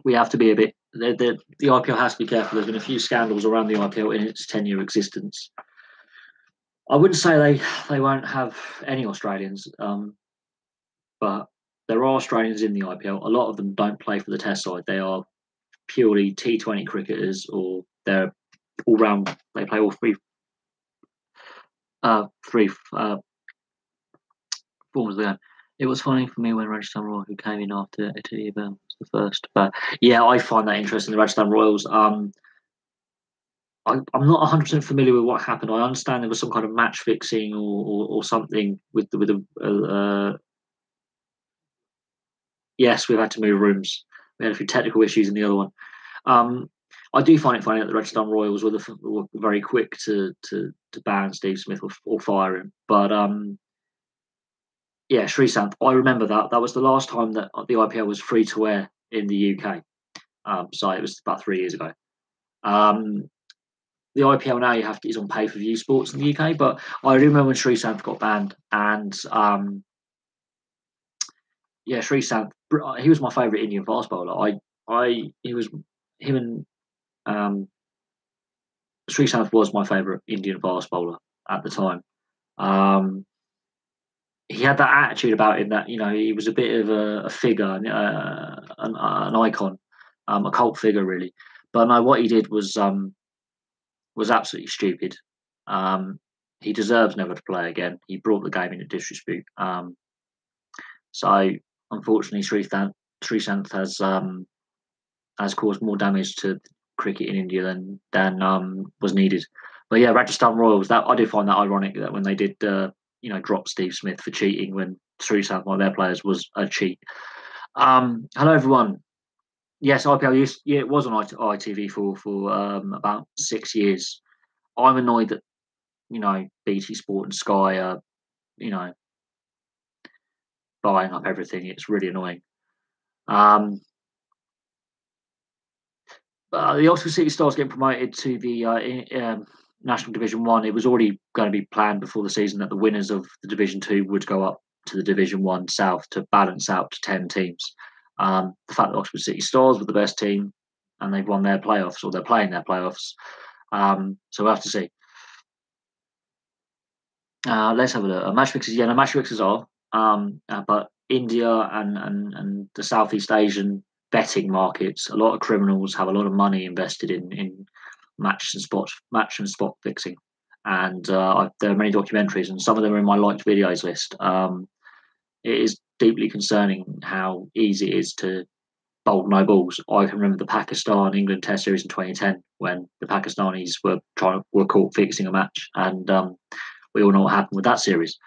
we have to be a bit. The IPL has to be careful. There's been a few scandals around the IPL in its 10-year existence, I wouldn't say they won't have any Australians, but there are Australians in the IPL. A lot of them don't play for the Test side. They are purely T20 cricketers, or they're all round. They play all three forms of the game. It was funny for me when Rajasthan Royals, who came in after Italy, was the first. But yeah, I find that interesting. The Rajasthan Royals. I'm not 100% familiar with what happened. I understand there was some kind of match fixing or something with the. Yes, we've had to move rooms. We had a few technical issues in the other one. Um, I do find it funny that the Redstone Royals were very quick to ban Steve Smith or fire him. But yeah, Srisanth, I remember that. That was the last time that the IPL was free to air in the UK. So it was about 3 years ago. Um, the IPL now is on pay per view sports in the UK, but I remember when Srisanth got banned, and yeah, Srisanth, he was my favourite Indian fast bowler. He was him and Srisanth was my favourite Indian fast bowler at the time. Um, he had that attitude about him that he was a bit of a figure, an icon, a cult figure really. But no, what he did was absolutely stupid. Um, he deserves never to play again. He brought the game into disrepute. So unfortunately, Srisanth has caused more damage to cricket in India than was needed. But yeah, Rajasthan Royals. That I did find that ironic that when they did, drop Steve Smith for cheating when Srisanth, one of their players, was a cheat. Hello everyone. Yes, IPL used, yeah, it was on ITV for about 6 years. I'm annoyed that BT Sport and Sky are you know buying up everything. It's really annoying. Um, the Oxford City Stars getting promoted to the National Division One. It was already going to be planned before the season that the winners of the Division Two would go up to the Division One South to balance out to 10 teams. The fact that Oxford City Stars were the best team and they've won their playoffs or they're playing their playoffs. So we'll have to see. Let's have a look. Match fixes, yeah, no, match fixes are. But India and the Southeast Asian betting markets, a lot of criminals have a lot of money invested in match and spot fixing, and there are many documentaries, and some of them are in my liked videos list. It is deeply concerning how easy it is to bowl no balls. I can remember the Pakistan England Test series in 2010 when the Pakistanis were caught fixing a match, and we all know what happened with that series.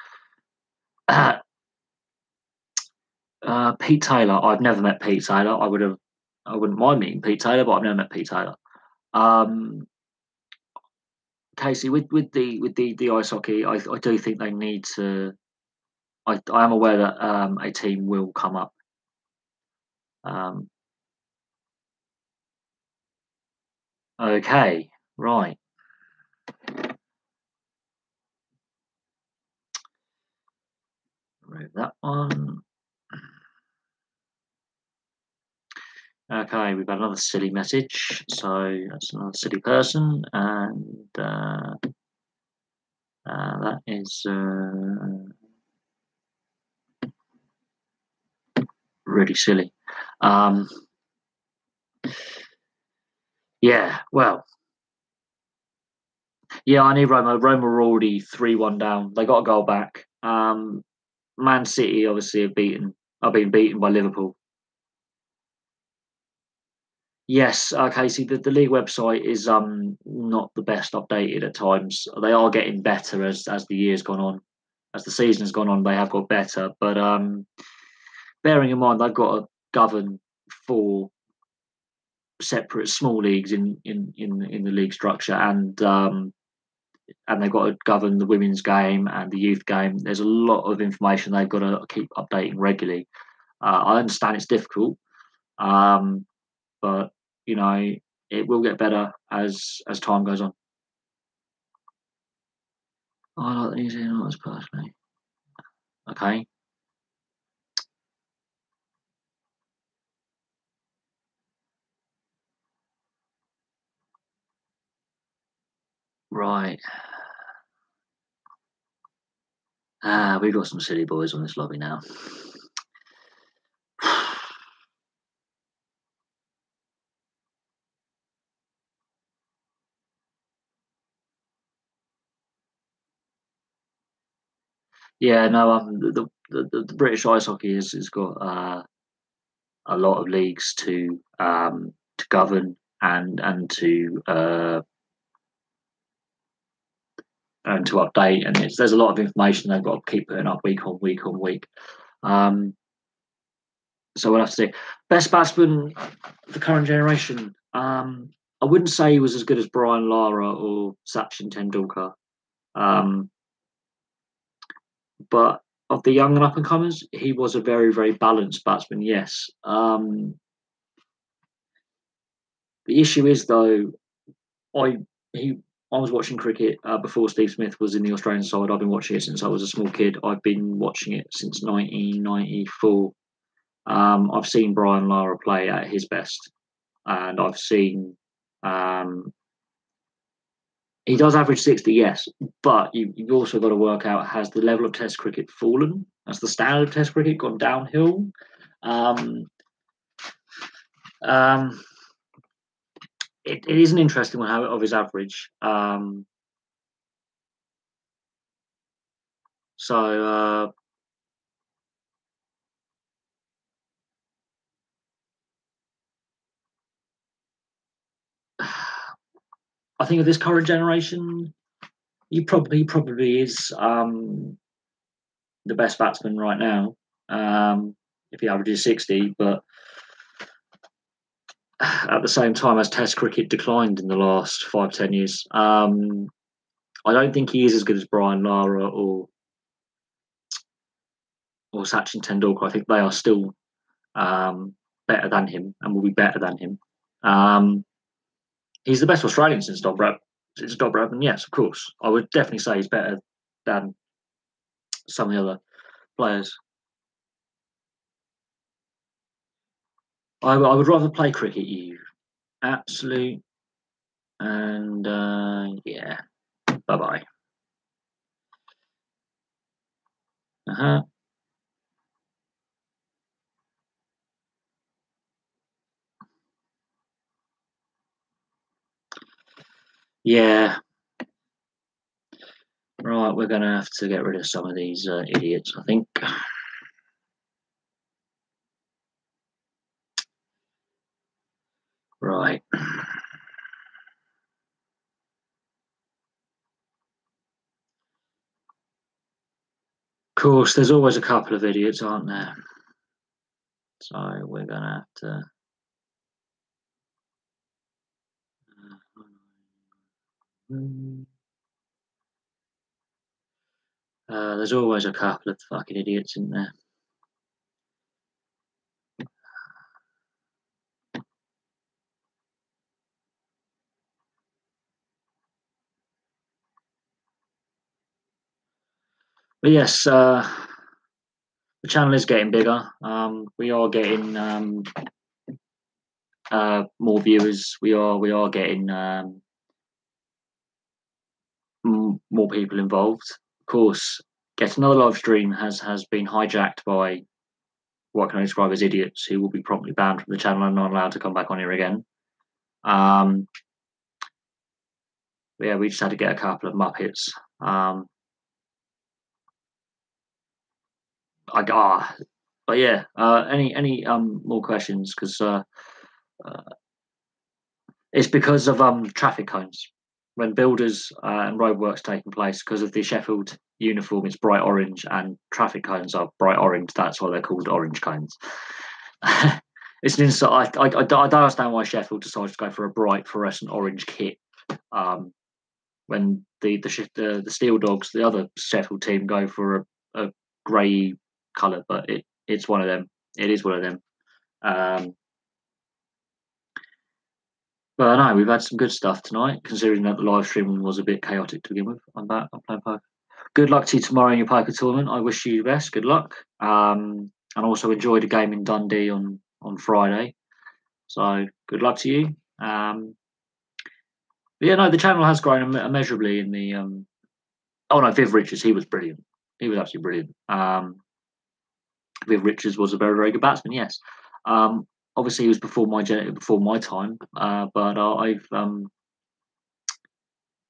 Pete Taylor. I've never met Pete Taylor. I wouldn't mind meeting Pete Taylor, but I've never met Pete Taylor. Um, Casey, with the ice hockey, I do think they need to. I am aware that a team will come up. Um, okay, right. Remove that one. Okay, we've got another silly message. So that's another silly person, and that is really silly. Yeah, well, yeah, I need Roma. Roma were already 3-1 down. They got a goal back. Man City obviously have been beaten by Liverpool. Yes, okay. See, the league website is not the best updated at times. They are getting better as the year's gone on, as the season has gone on. They have got better, but bearing in mind they've got to govern 4 separate small leagues in the league structure, and they've got to govern the women's game and the youth game. There's a lot of information they've got to keep updating regularly. I understand it's difficult, but it will get better as time goes on. I like the New Zealanders personally. Okay, right. We've got some silly boys on this lobby now. Yeah, no, the British ice hockey has got a lot of leagues to govern and to update, and there's a lot of information they've got to keep putting up week on week on week. Um, so we'll have to see. Best batsman, the current generation. I wouldn't say he was as good as Brian Lara or Sachin Tendulkar, but of the young and up and comers, he was a very, very balanced batsman. Yes. The issue is though, I he I was watching cricket before Steve Smith was in the Australian side. I've been watching it since I was a small kid. I've been watching it since 1994. I've seen Brian Lara play at his best, and I've seen he does average 60, yes, but you've also got to work out, has the level of Test cricket fallen? Has the standard of Test cricket gone downhill? Um, um, it is an interesting one of his average. So I think of this current generation, he probably is the best batsman right now. If he averages 60, but at the same time, as Test cricket declined in the last 5-10 years, I don't think he is as good as Brian Lara or Sachin Tendulkar. I think they are still better than him and will be better than him. He's the best Australian since Dob Bradman. Yes, of course. I would definitely say he's better than some of the other players. I would rather play cricket, you absolute. And yeah, bye bye. Uh-huh. Yeah. Right, we're going to have to get rid of some of these idiots, I think. Right. Of course, there's always a couple of idiots, aren't there? So we're going to have to. There's always a couple of fucking idiots in there. But yes, the channel is getting bigger. We are getting more viewers. We are getting more people involved. Of course, Get Another Live Stream has been hijacked by what can I describe as idiots who will be promptly banned from the channel and not allowed to come back on here again. Yeah, we just had to get a couple of Muppets. But yeah, any more questions? Because it's because of traffic cones. When builders and roadworks taking place, because of the Sheffield uniform, it's bright orange, and traffic cones are bright orange. That's why they're called orange cones. It's an insight. I don't understand why Sheffield decided to go for a bright fluorescent orange kit when the Steel Dogs, the other Sheffield team, go for a grey colour. But it's one of them. It is one of them. But I know we've had some good stuff tonight, considering that the live stream was a bit chaotic to begin with. I'm back. I'm playing poker. Good luck to you tomorrow in your poker tournament. I wish you the best. Good luck. And also enjoy the game in Dundee on Friday. So good luck to you. But yeah, no, the channel has grown immeasurably in the. Oh no, Viv Richards, he was brilliant. He was absolutely brilliant. Viv Richards was a very, very good batsman. Yes. Obviously, he was before my time. But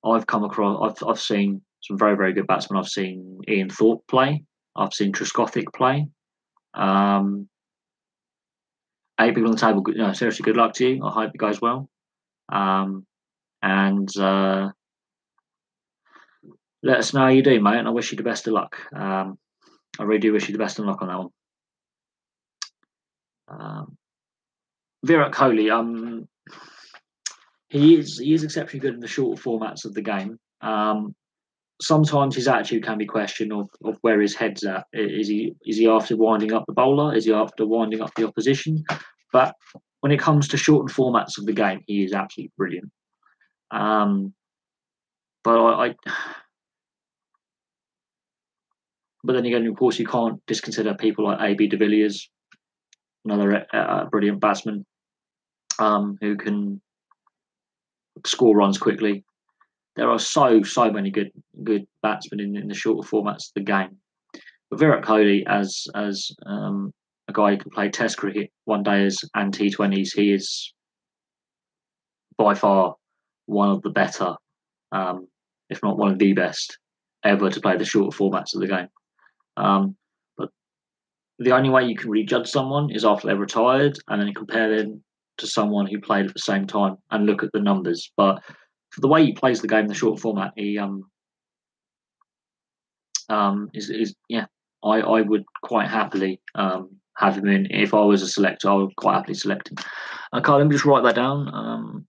I've come across. I've seen some very, very good batsmen. I've seen Ian Thorpe play. I've seen Trescothick play. 8 people on the table. Seriously, good luck to you. I hope it goes well. And let us know how you do, mate. And I wish you the best of luck. I really do wish you the best of luck on that one. Virat Kohli, he is exceptionally good in the shorter formats of the game. Sometimes his attitude can be questioned of where his head's at. Is he after winding up the bowler? Is he after winding up the opposition? But when it comes to shortened formats of the game, he is absolutely brilliant. But but then again, of course, you can't disconsider people like AB de Villiers, another brilliant batsman, who can score runs quickly. There are so many good batsmen in the shorter formats of the game. But Virat Kohli, as a guy who can play Test cricket, one days and T20s, he is by far one of the better, if not one of the best, ever to play the shorter formats of the game. But the only way you can really judge someone is after they're retired, and then compare them to someone who played at the same time and look at the numbers. But for the way he plays the game in the short format, he I would quite happily have him in. If I was a selector, I would quite happily select him. Okay, let me just write that down.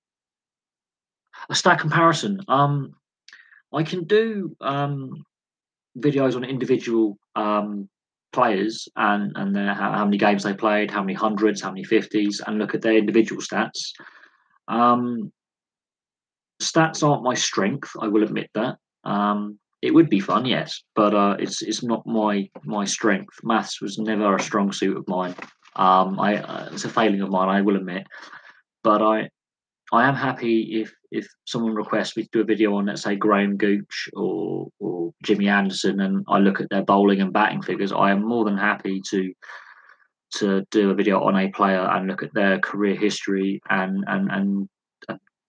A stat comparison. I can do videos on individual players and how many games they played, how many hundreds, how many 50s, and look at their individual stats. Stats aren't my strength, I will admit that. It would be fun, yes, but it's not my strength. Maths was never a strong suit of mine. It's a failing of mine, I will admit. But I am happy if someone requests me to do a video on, let's say, Graham Gooch or Jimmy Anderson, and I look at their bowling and batting figures. I am more than happy to do a video on a player and look at their career history and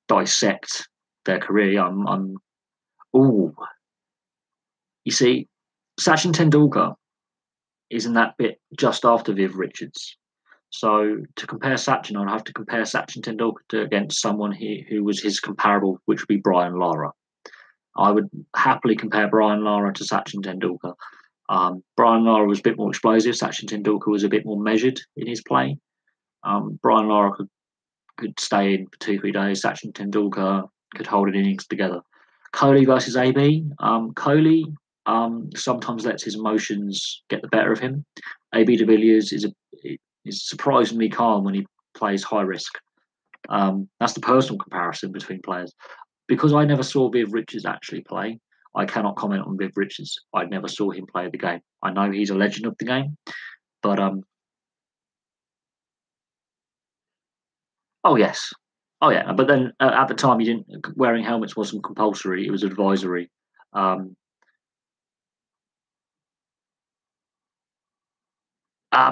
dissect their career. You see, Sachin Tendulkar is in that bit just after Viv Richards. So to compare Sachin, I'd have to compare Sachin Tendulkar against someone who was his comparable, which would be Brian Lara. I would happily compare Brian Lara to Sachin Tendulkar. Brian Lara was a bit more explosive. Sachin Tendulkar was a bit more measured in his play. Brian Lara could stay in for 2-3 days. Sachin Tendulkar could hold an innings together. Kohli versus AB. Kohli sometimes lets his emotions get the better of him. AB de Villiers is surprisingly calm when he plays high risk. That's the personal comparison between players. Because I never saw Viv Richards actually play, I cannot comment on Viv Richards. I never saw him play the game. I know he's a legend of the game, but oh yes, oh yeah. But then at the time, wearing helmets wasn't compulsory; it was advisory.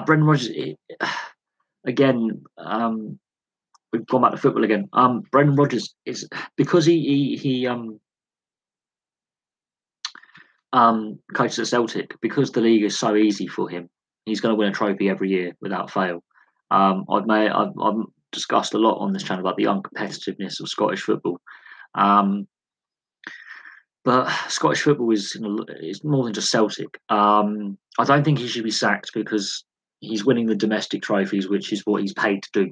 Brendan Rodgers, again, we've gone back to football again. Brendan Rodgers is because he coaches at Celtic, because the league is so easy for him. He's going to win a trophy every year without fail. I've discussed a lot on this channel about the uncompetitiveness of Scottish football. But Scottish football is more than just Celtic. I don't think he should be sacked because he's winning the domestic trophies, which is what he's paid to do.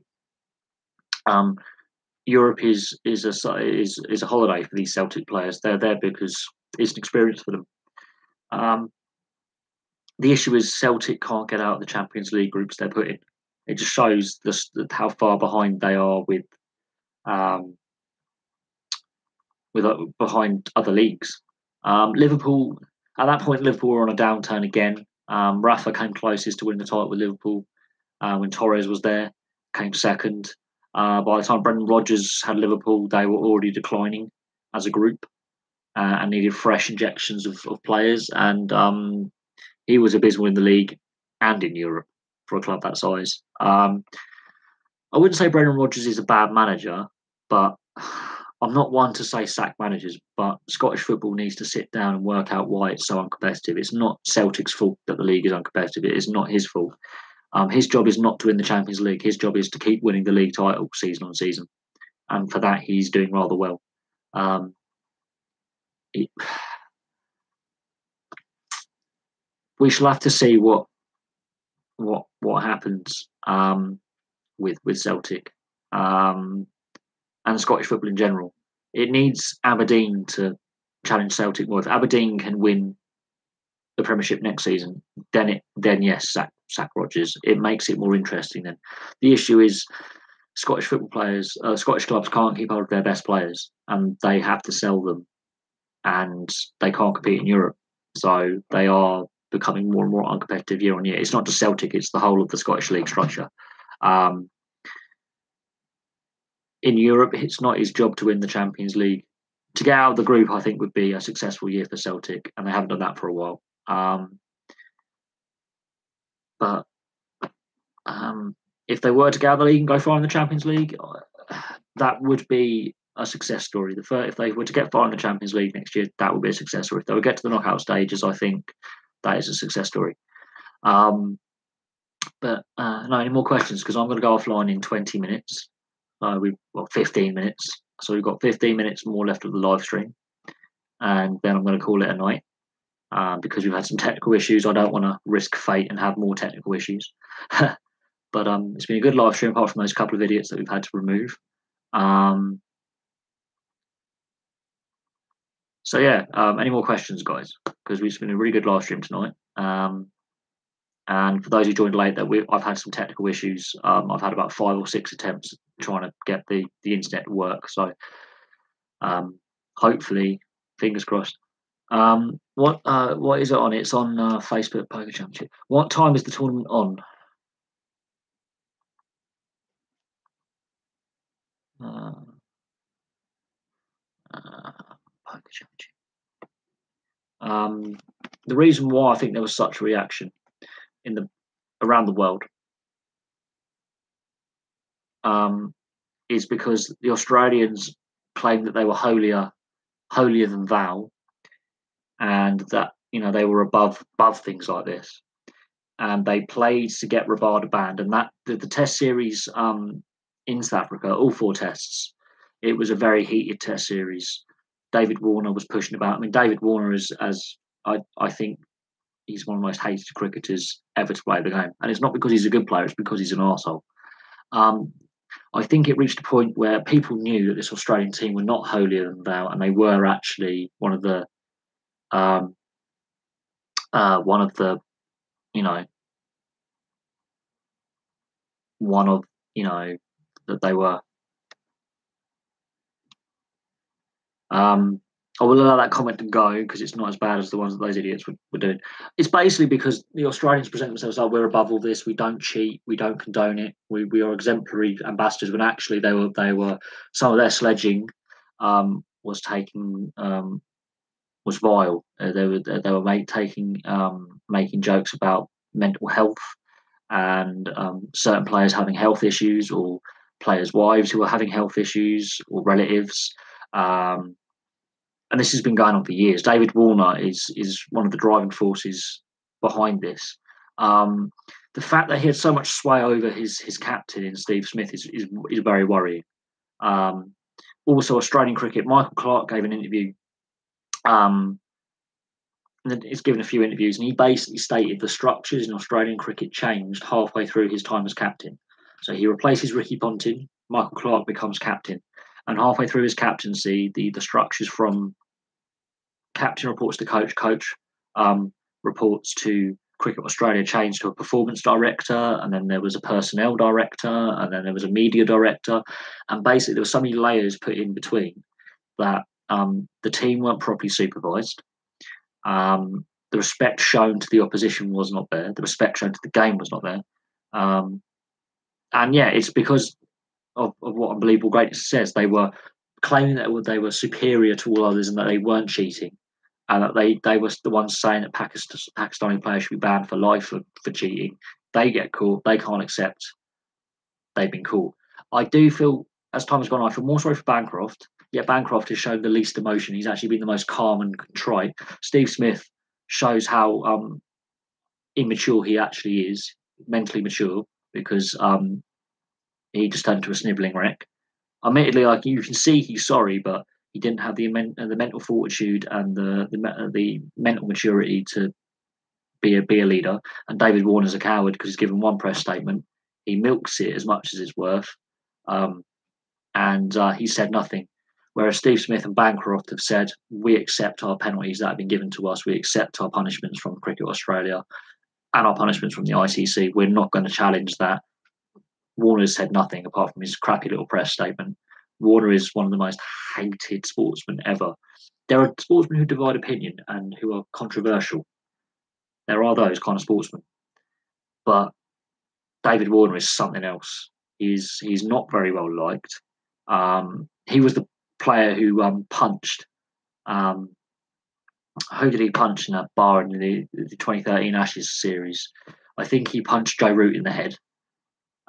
Europe is a holiday for these Celtic players. They're there because it's an experience for them. The issue is Celtic can't get out of the Champions League groups they're put in. It just shows how far behind they are behind other leagues. Liverpool, at that point, Liverpool were on a downturn again. Rafa came closest to winning the title with Liverpool when Torres was there, came second. By the time Brendan Rodgers had Liverpool, they were already declining as a group and needed fresh injections of players. And He was abysmal in the league and in Europe for a club that size. I wouldn't say Brendan Rodgers is a bad manager, but I'm not one to say sack managers. But Scottish football needs to sit down and work out why it's so uncompetitive. It's not Celtic's fault that the league is uncompetitive. It is not his fault. His job is not to win the Champions League. His job is to keep winning the league title season on season, and for that he's doing rather well. We shall have to see what happens with Celtic and Scottish football in general. It needs Aberdeen to challenge Celtic more. If Aberdeen can win the Premiership next season, then yes, sack Rodgers. It makes it more interesting. Then the issue is Scottish football players, Scottish clubs can't keep hold of their best players, and they have to sell them, and they can't compete in Europe. So they are becoming more and more uncompetitive year on year. It's not just Celtic; it's the whole of the Scottish league structure. In Europe, it's not his job to win the Champions League. To get out of the group, I think, would be a successful year for Celtic, and they haven't done that for a while. But if they were to get out of the league and go far in the Champions League, that would be a success story. If they were to get far in the Champions League next year, that would be a success story. If they would get to the knockout stages, I think that is a success story. But no, any more questions? Because I'm going to go offline in 20 minutes. 15 minutes. So we've got 15 minutes more left of the live stream, and then I'm going to call it a night because we've had some technical issues. I don't want to risk fate and have more technical issues. But it's been a good live stream apart from those couple of idiots that we've had to remove. So yeah, any more questions, guys? Because it's been a really good live stream tonight. And for those who joined late, I've had some technical issues. I've had about 5 or 6 attempts trying to get the internet to work. So hopefully, fingers crossed. What is it on? It's on Facebook Poker Championship. What time is the tournament on? Poker Championship. The reason why I think there was such a reaction around the world is because the Australians claimed that they were holier than thou, and that they were above things like this, and they played to get Rabada banned, and that the Test series in South Africa, all 4 tests, it was a very heated Test series. David Warner was pushing about. I mean, David Warner is, as I think, he's one of the most hated cricketers ever to play the game, and it's not because he's a good player; it's because he's an arsehole. I think it reached a point where people knew that this Australian team were not holier than thou, and they were actually one of the that they were. I will allow that comment to go because it's not as bad as the ones that those idiots were doing. It's basically because the Australians present themselves like, we're above all this, we don't cheat, we don't condone it, we are exemplary ambassadors, when actually they were some of their sledging was vile. They were making jokes about mental health and certain players having health issues, or players' wives who are having health issues, or relatives. And this has been going on for years. David Warner is one of the driving forces behind this. The fact that he had so much sway over his captain in Steve Smith is very worrying. Also, Australian cricket, Michael Clarke gave an interview. He's given a few interviews, and he basically stated the structures in Australian cricket changed halfway through his time as captain. So he replaces Ricky Ponting, Michael Clarke becomes captain, and halfway through his captaincy, the structures from captain reports to coach reports to Cricket Australia changed to a performance director, and then there was a personnel director, and then there was a media director, and basically there were so many layers put in between that the team weren't properly supervised. The respect shown to the opposition was not there. The respect shown to the game was not there. And yeah, it's because of what Unbelievable Greatness says. They were claiming that they were superior to all others and that they weren't cheating. and that they were the ones saying that Pakistani players should be banned for life for cheating. They get caught. They can't accept they've been caught. I do feel, as time has gone on, I feel more sorry for Bancroft. Yet Bancroft has shown the least emotion. He's actually been the most calm and contrite. Steve Smith shows how immature he actually is, mentally mature, because he just turned into a snivelling wreck. Admittedly, like you can see, he's sorry, but he didn't have the mental fortitude and the mental maturity to be a leader. And David Warner's a coward because he's given one press statement. He milks it as much as it's worth, um, and he said nothing. Whereas Steve Smith and Bancroft have said, we accept our penalties that have been given to us. We accept our punishments from Cricket Australia and our punishments from the ICC. We're not going to challenge that. Warner's said nothing apart from his crappy little press statement. Warner is one of the most hated sportsmen ever. There are sportsmen who divide opinion and who are controversial. There are those kind of sportsmen. But David Warner is something else. He's not very well liked. He was the player who punched. Who did he punch in that bar in the 2013 Ashes series? I think he punched Joe Root in the head.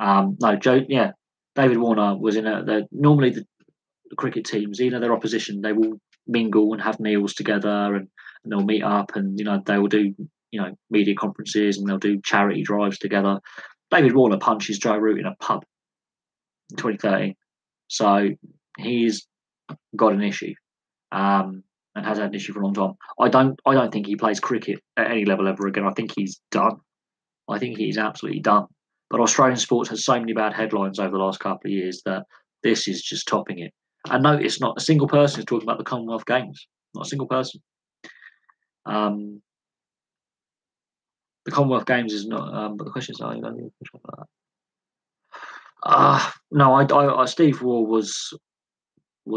No, Joe. Yeah, David Warner was in normally the cricket teams, either their opposition, they will mingle and have meals together, and they'll meet up, and they will do media conferences, and they'll do charity drives together. David Warner punches Joe Root in a pub in 2013, so he's got an issue, and has had an issue for a long time. I don't think he plays cricket at any level ever again. I think he's done. I think he's absolutely done. But Australian sports has so many bad headlines over the last couple of years that this is just topping it. And notice not a single person is talking about the Commonwealth Games. Not a single person. The Commonwealth Games is not. But the question is, are you going to push on that? No, Steve Waugh was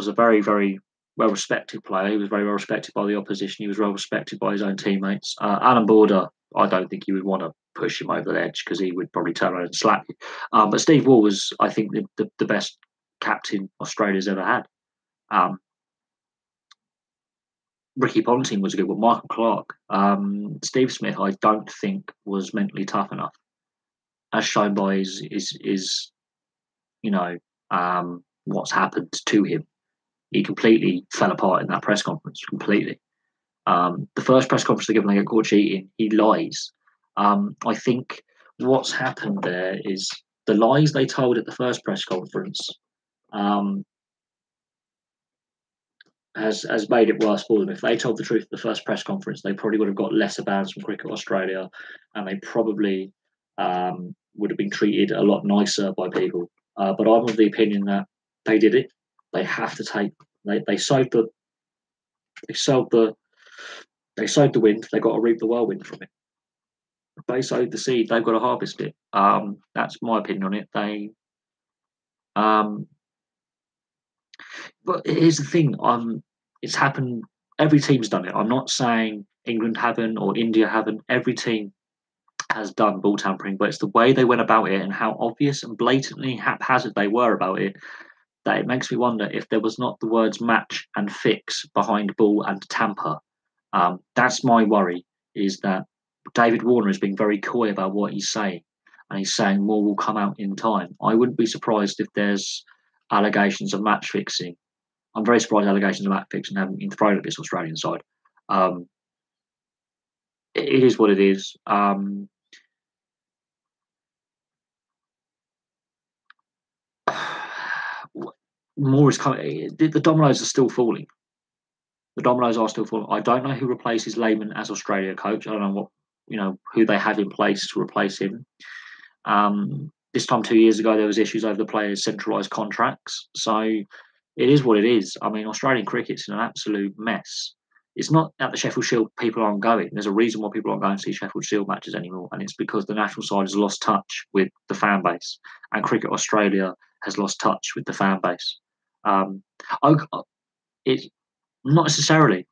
a very, very well respected player. He was very well respected by the opposition. He was well respected by his own teammates. Alan Border, I don't think you would want to push him over the edge because he would probably turn around and slap you. But Steve Waugh was, I think, the best captain Australia's ever had. Ricky Ponting was a good one. Michael Clarke. Steve Smith, I don't think was mentally tough enough, as shown by his what's happened to him. He completely fell apart in that press conference. Completely. The first press conference they give when they get caught cheating, he lies. I think what's happened there is the lies they told at the first press conference has made it worse for them. If they told the truth at the first press conference, they probably would have got lesser bans from Cricket Australia, and they probably would have been treated a lot nicer by people. But I'm of the opinion that they did it. They have to take. They sowed the wind. They got to reap the whirlwind from it. They sowed the seed. They've got to harvest it. That's my opinion on it. But here's the thing. It's happened. Every team's done it. I'm not saying England haven't or India haven't. Every team has done ball tampering, but it's the way they went about it and how obvious and blatantly haphazard they were about it that it makes me wonder if there was not the words match and fix behind ball and tamper. That's my worry, is that David Warner is being very coy about what he's saying, and he's saying more will come out in time. I wouldn't be surprised if there's allegations of match fixing. I'm very surprised allegations of match fixing haven't been thrown at this Australian side. It is what it is. More is coming. The dominoes are still falling. The dominoes are still falling. I don't know who replaces Lehman as Australia coach. I don't know who they have in place to replace him. This time 2 years ago, there was issues over the players' centralised contracts. So it is what it is. I mean, Australian cricket's in an absolute mess. It's not at the Sheffield Shield people aren't going. There's a reason why people aren't going to see Sheffield Shield matches anymore, and it's because the national side has lost touch with the fan base, and Cricket Australia has lost touch with the fan base. It's not necessarily.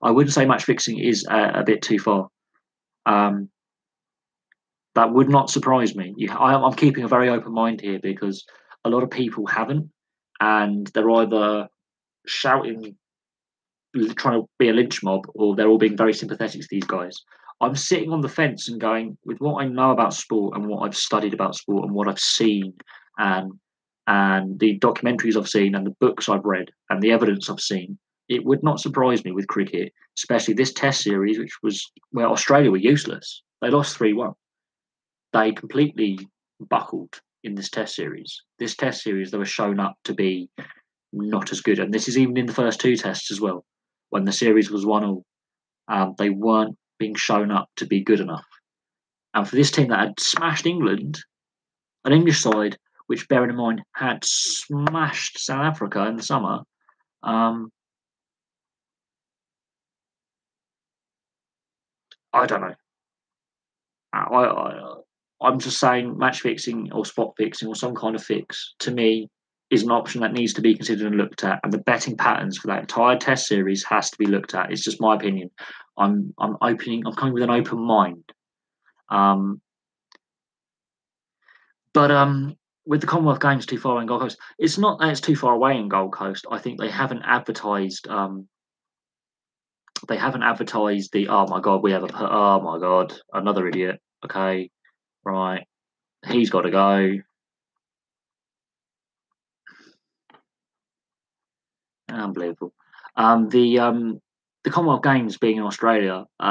I wouldn't say match fixing is a bit too far. That would not surprise me. I'm keeping a very open mind here because a lot of people haven't, and they're either shouting trying to be a lynch mob, or they're all being very sympathetic to these guys. I'm sitting on the fence and going, with what I know about sport and what I've studied about sport and what I've seen, and the documentaries I've seen and the books I've read and the evidence I've seen, it would not surprise me with cricket, especially this Test series, which was where Australia were useless. They lost 3-1. They completely buckled in this Test series. This Test series, they were shown up to be not as good, and this is even in the first two Tests as well. When the series was 1-1, they weren't being shown up to be good enough. And for this team that had smashed England, an English side, which, bearing in mind, had smashed South Africa in the summer, I don't know. I'm just saying match fixing or spot fixing or some kind of fix, to me, is an option that needs to be considered and looked at. And the betting patterns for that entire Test series has to be looked at. It's just my opinion. I'm coming with an open mind. Um, but with the Commonwealth Games too far away in Gold Coast, it's not that it's too far away in Gold Coast. I think they haven't advertised. They haven't advertised the. Oh my god, we have a. Oh my god, another idiot. Okay, right. He's got to go. Unbelievable. The Commonwealth Games being in Australia, they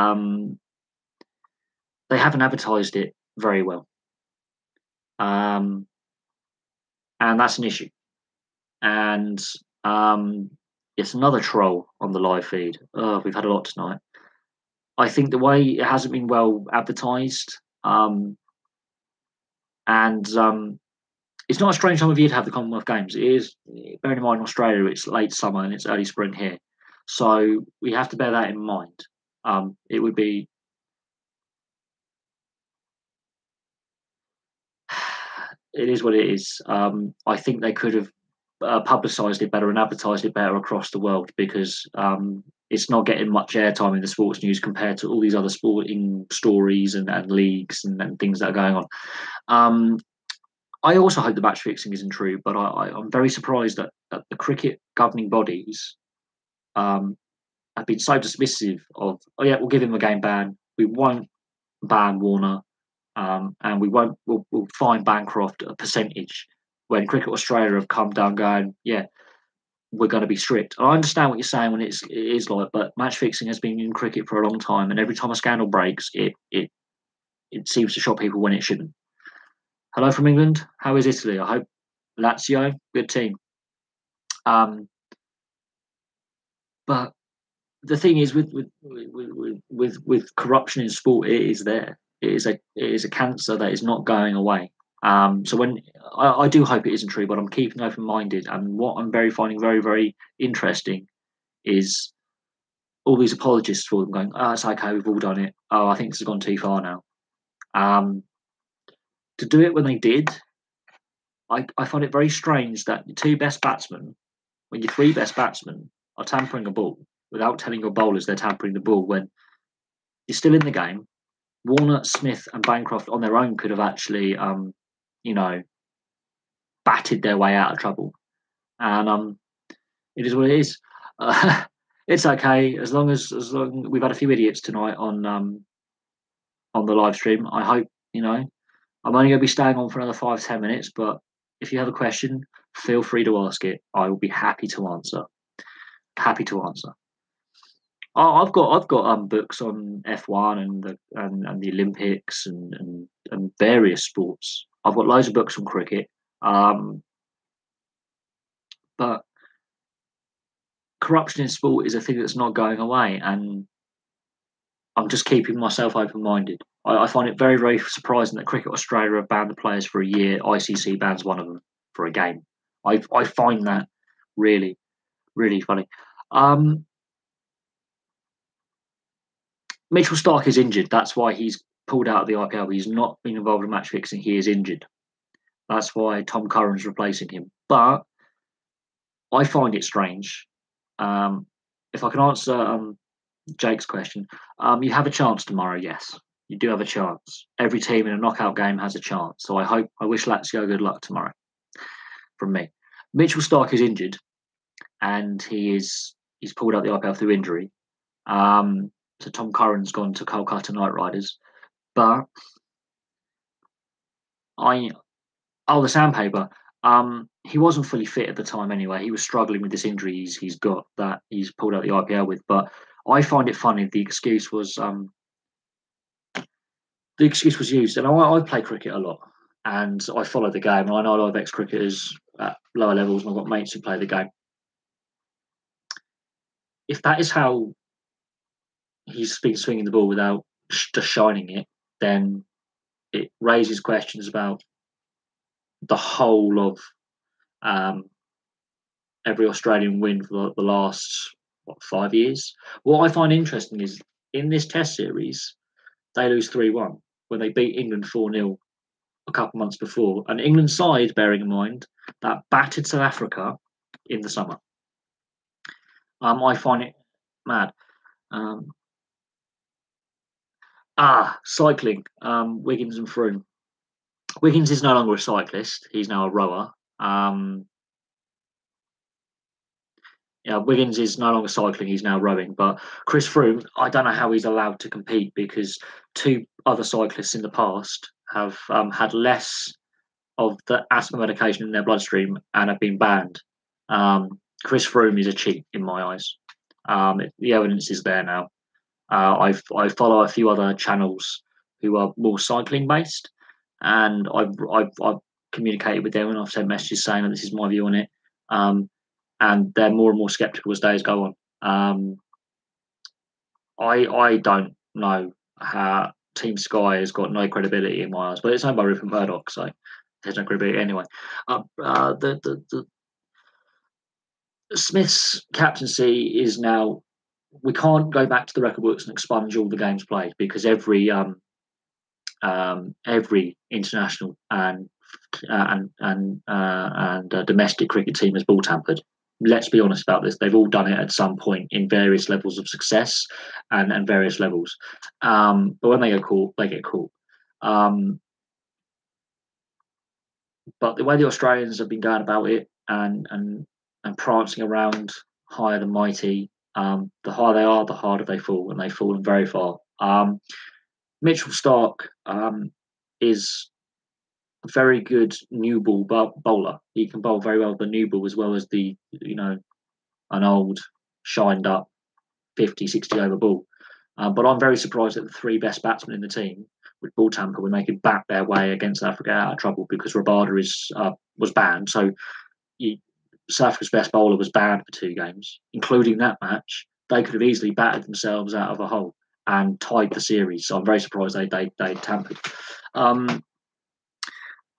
haven't advertised it very well, and that's an issue. And it's another troll on the live feed. Oh, we've had a lot tonight. I think the way it hasn't been well advertised, and it's not a strange time of year to have the Commonwealth Games. It is, bearing in mind, in Australia, it's late summer and it's early spring here. So we have to bear that in mind. It would be. It is what it is. I think they could have publicised it better and advertised it better across the world, because it's not getting much airtime in the sports news compared to all these other sporting stories and leagues and things that are going on. I also hope the match fixing isn't true, but I'm very surprised that the cricket governing bodies have been so dismissive of, oh yeah, we'll give him a game ban. We won't ban Warner, and we'll fine Bancroft a percentage. When Cricket Australia have come down going, yeah, we're going to be strict. I understand what you're saying when it is like, but match fixing has been in cricket for a long time, and every time a scandal breaks, it seems to shock people when it shouldn't. Hello from England. How is Italy? I hope Lazio, good team. But the thing is, with corruption in sport, it is there. It is a cancer that is not going away. So when I do hope it isn't true, but I'm keeping open minded. And what I'm finding very, very interesting is all these apologists for them going, "Oh, it's okay, we've all done it. Oh, I think this has gone too far now." To do it when they did, I find it very strange that your two best batsmen, when your three best batsmen are tampering a ball without telling your bowlers they're tampering the ball, when you're still in the game. Warner, Smith, and Bancroft on their own could have actually, batted their way out of trouble. And it is what it is. It's okay as long as we've had a few idiots tonight on the live stream. I hope I'm only going to be staying on for another 5-10 minutes, but if you have a question, feel free to ask it. I will be happy to answer. Happy to answer. I've got books on F1 and the Olympics and various sports. I've got loads of books on cricket, but corruption in sport is a thing that's not going away, and I'm just keeping myself open-minded. I find it very, very surprising that Cricket Australia have banned the players for a year. ICC bans one of them for a game. I find that really, really funny. Mitchell Starc is injured. That's why he's pulled out of the IPL. He's not been involved in match fixing. He is injured. That's why Tom Curran's replacing him. But I find it strange. If I can answer Jake's question, you have a chance tomorrow. Yes, you do have a chance. Every team in a knockout game has a chance. So I wish Lazio good luck tomorrow. From me, Mitchell Starc is injured, and he is he's pulled out the IPL through injury. So Tom Curran's gone to Kolkata Knight Riders, but the sandpaper. He wasn't fully fit at the time anyway. He was struggling with this injury he's got that he's pulled out the IPL with. But I find it funny. The excuse was used, and I play cricket a lot, and I follow the game. And I know a lot of ex-cricketers at lower levels, and I've got mates who play the game. If that is how he's been swinging the ball without just shining it, then it raises questions about the whole of every Australian win for the last 5 years. What I find interesting is in this Test series, they lose 3-1 when they beat England 4-0 a couple months before. An England side, bearing in mind, that battered South Africa in the summer. I find it mad. Cycling. Wiggins and Froome. Wiggins is no longer a cyclist. He's now a rower. Wiggins is no longer cycling. He's now rowing. But Chris Froome, I don't know how he's allowed to compete because 2 other cyclists in the past have had less of the asthma medication in their bloodstream and have been banned. Chris Froome is a cheat in my eyes. The evidence is there now. I follow a few other channels who are more cycling based, and I've communicated with them and I've sent messages saying that this is my view on it, and they're more and more sceptical as days go on. I don't know how Team Sky has got no credibility in my eyes, but it's owned by Rupert Murdoch, so there's no credibility anyway. The Smith's captaincy is now. We can't go back to the record books and expunge all the games played because every international and domestic cricket team has ball tampered. Let's be honest about this. They've all done it at some point in various levels of success and various levels. But when they get caught, they get caught. But the way the Australians have been going about it and prancing around higher than mighty, the higher they are, the harder they fall, and they've fallen very far. Mitchell Starc is a very good new ball bowler. He can bowl very well with the new ball as well as the an old shined up 50, 60 over ball. But I'm very surprised that the 3 best batsmen in the team with ball tamper when they could bat their way against South Africa out of trouble because Rabada was banned. So South Africa's best bowler was banned for 2 games, including that match. They could have easily batted themselves out of a hole and tied the series. So I'm very surprised they tampered.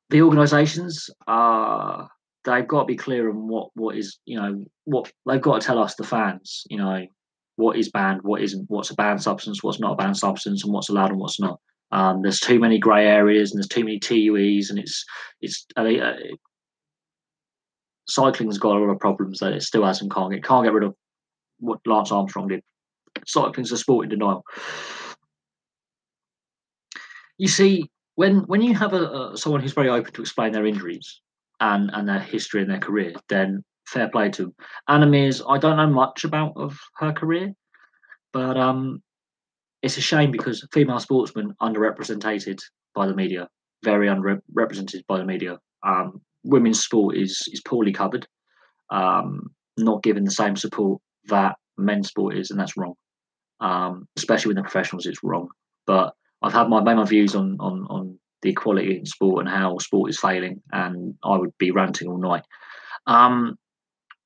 The organisations, they've got to be clear on what is, what they've got to tell us, the fans, what is banned, what isn't, what's a banned substance, what's not a banned substance, and what's allowed and what's not. There's too many grey areas and there's too many TUEs, and cycling's got a lot of problems that it still has and can't get rid of what Lance Armstrong did. Cycling's a sport in denial. You see, when you have someone who's very open to explain their injuries and their history and their career, then fair play to them. Anna Mears, I don't know much about of her career, but it's a shame because female sportsmen underrepresented by the media, very underrepresented by the media. Women's sport is poorly covered, not given the same support that men's sport is, and that's wrong. Especially with the professionals, it's wrong. But I've made my views on the equality in sport and how sport is failing, and I would be ranting all night.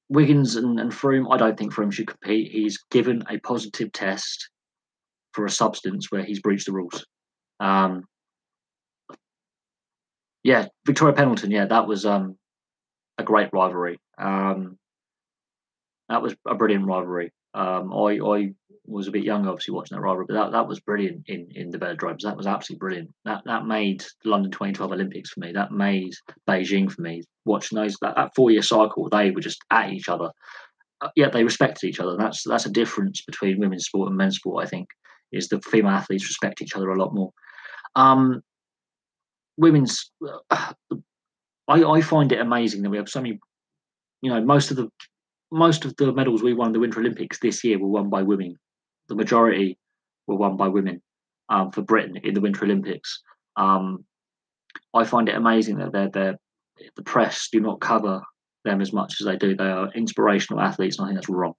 Wiggins and Froome, I don't think Froome should compete. He's given a positive test for a substance where he's breached the rules. Victoria Pendleton, that was a great rivalry. That was a brilliant rivalry. I was a bit younger, obviously, watching that rivalry, but that was brilliant in the velodromes. That was absolutely brilliant. That made the London 2012 Olympics for me. That made Beijing for me. Watching that 4-year cycle, they were just at each other. Yet they respected each other. That's a difference between women's sport and men's sport, I think, is the female athletes respect each other a lot more. Women's, I find it amazing that we have so many, most of the most of the medals we won in the Winter Olympics this year were won by women. The majority were won by women for Britain in the Winter Olympics. I find it amazing that the press do not cover them as much as they do. They are inspirational athletes, and I think that's wrong.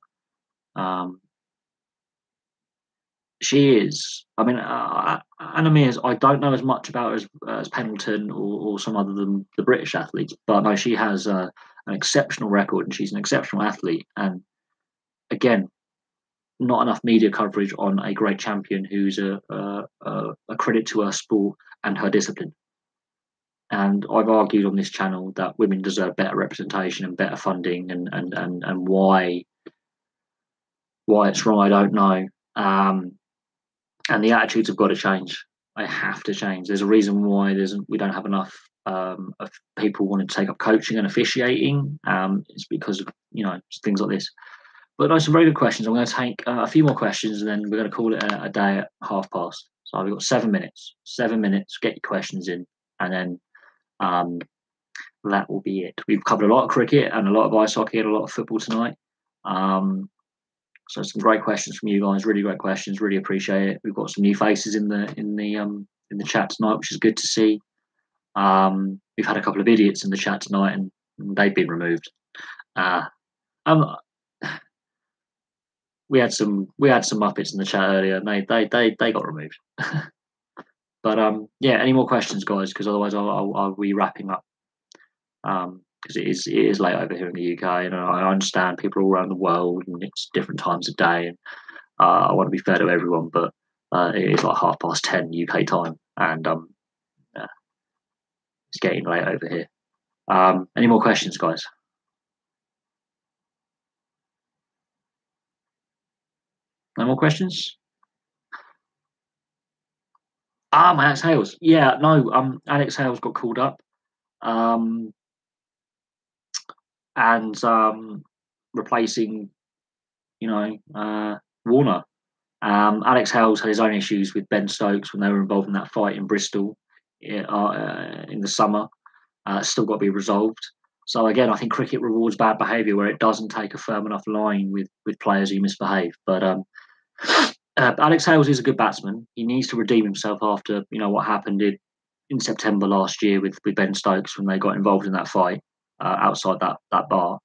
She is. I mean, Anna Meares, I don't know as much about her as Pendleton or some other than the British athletes, but no, she has an exceptional record and she's an exceptional athlete. And again, not enough media coverage on a great champion who's a credit to her sport and her discipline. And I've argued on this channel that women deserve better representation and better funding, and why it's wrong, I don't know. And the attitudes have got to change. They have to change. There's a reason why we don't have enough of people wanting to take up coaching and officiating. It's because of things like this. But those are very good questions. I'm going to take a few more questions, and then we're going to call it a day at past. So we've got 7 minutes. 7 minutes. Get your questions in, and then that will be it. We've covered a lot of cricket and a lot of ice hockey and a lot of football tonight. So some great questions from you guys. Really great questions. Really appreciate it. We've got some new faces in the chat tonight, which is good to see. We've had a couple of idiots in the chat tonight, and they've been removed. We had some Muppets in the chat earlier, and they got removed. But yeah, any more questions, guys? Because otherwise I'll be wrapping up. Because it is late over here in the UK, and I understand people all around the world, and it's different times of day, and I want to be fair to everyone, but it is like 10:30 UK time, and it's getting late over here. Any more questions, guys? No more questions? Alex Hales. Yeah, no, Alex Hales got called up. And replacing, Warner. Alex Hales had his own issues with Ben Stokes when they were involved in that fight in Bristol in the summer. Still got to be resolved. So again, I think cricket rewards bad behaviour where it doesn't take a firm enough line with players who misbehave. But Alex Hales is a good batsman. He needs to redeem himself after what happened in September last year with Ben Stokes when they got involved in that fight outside that bar.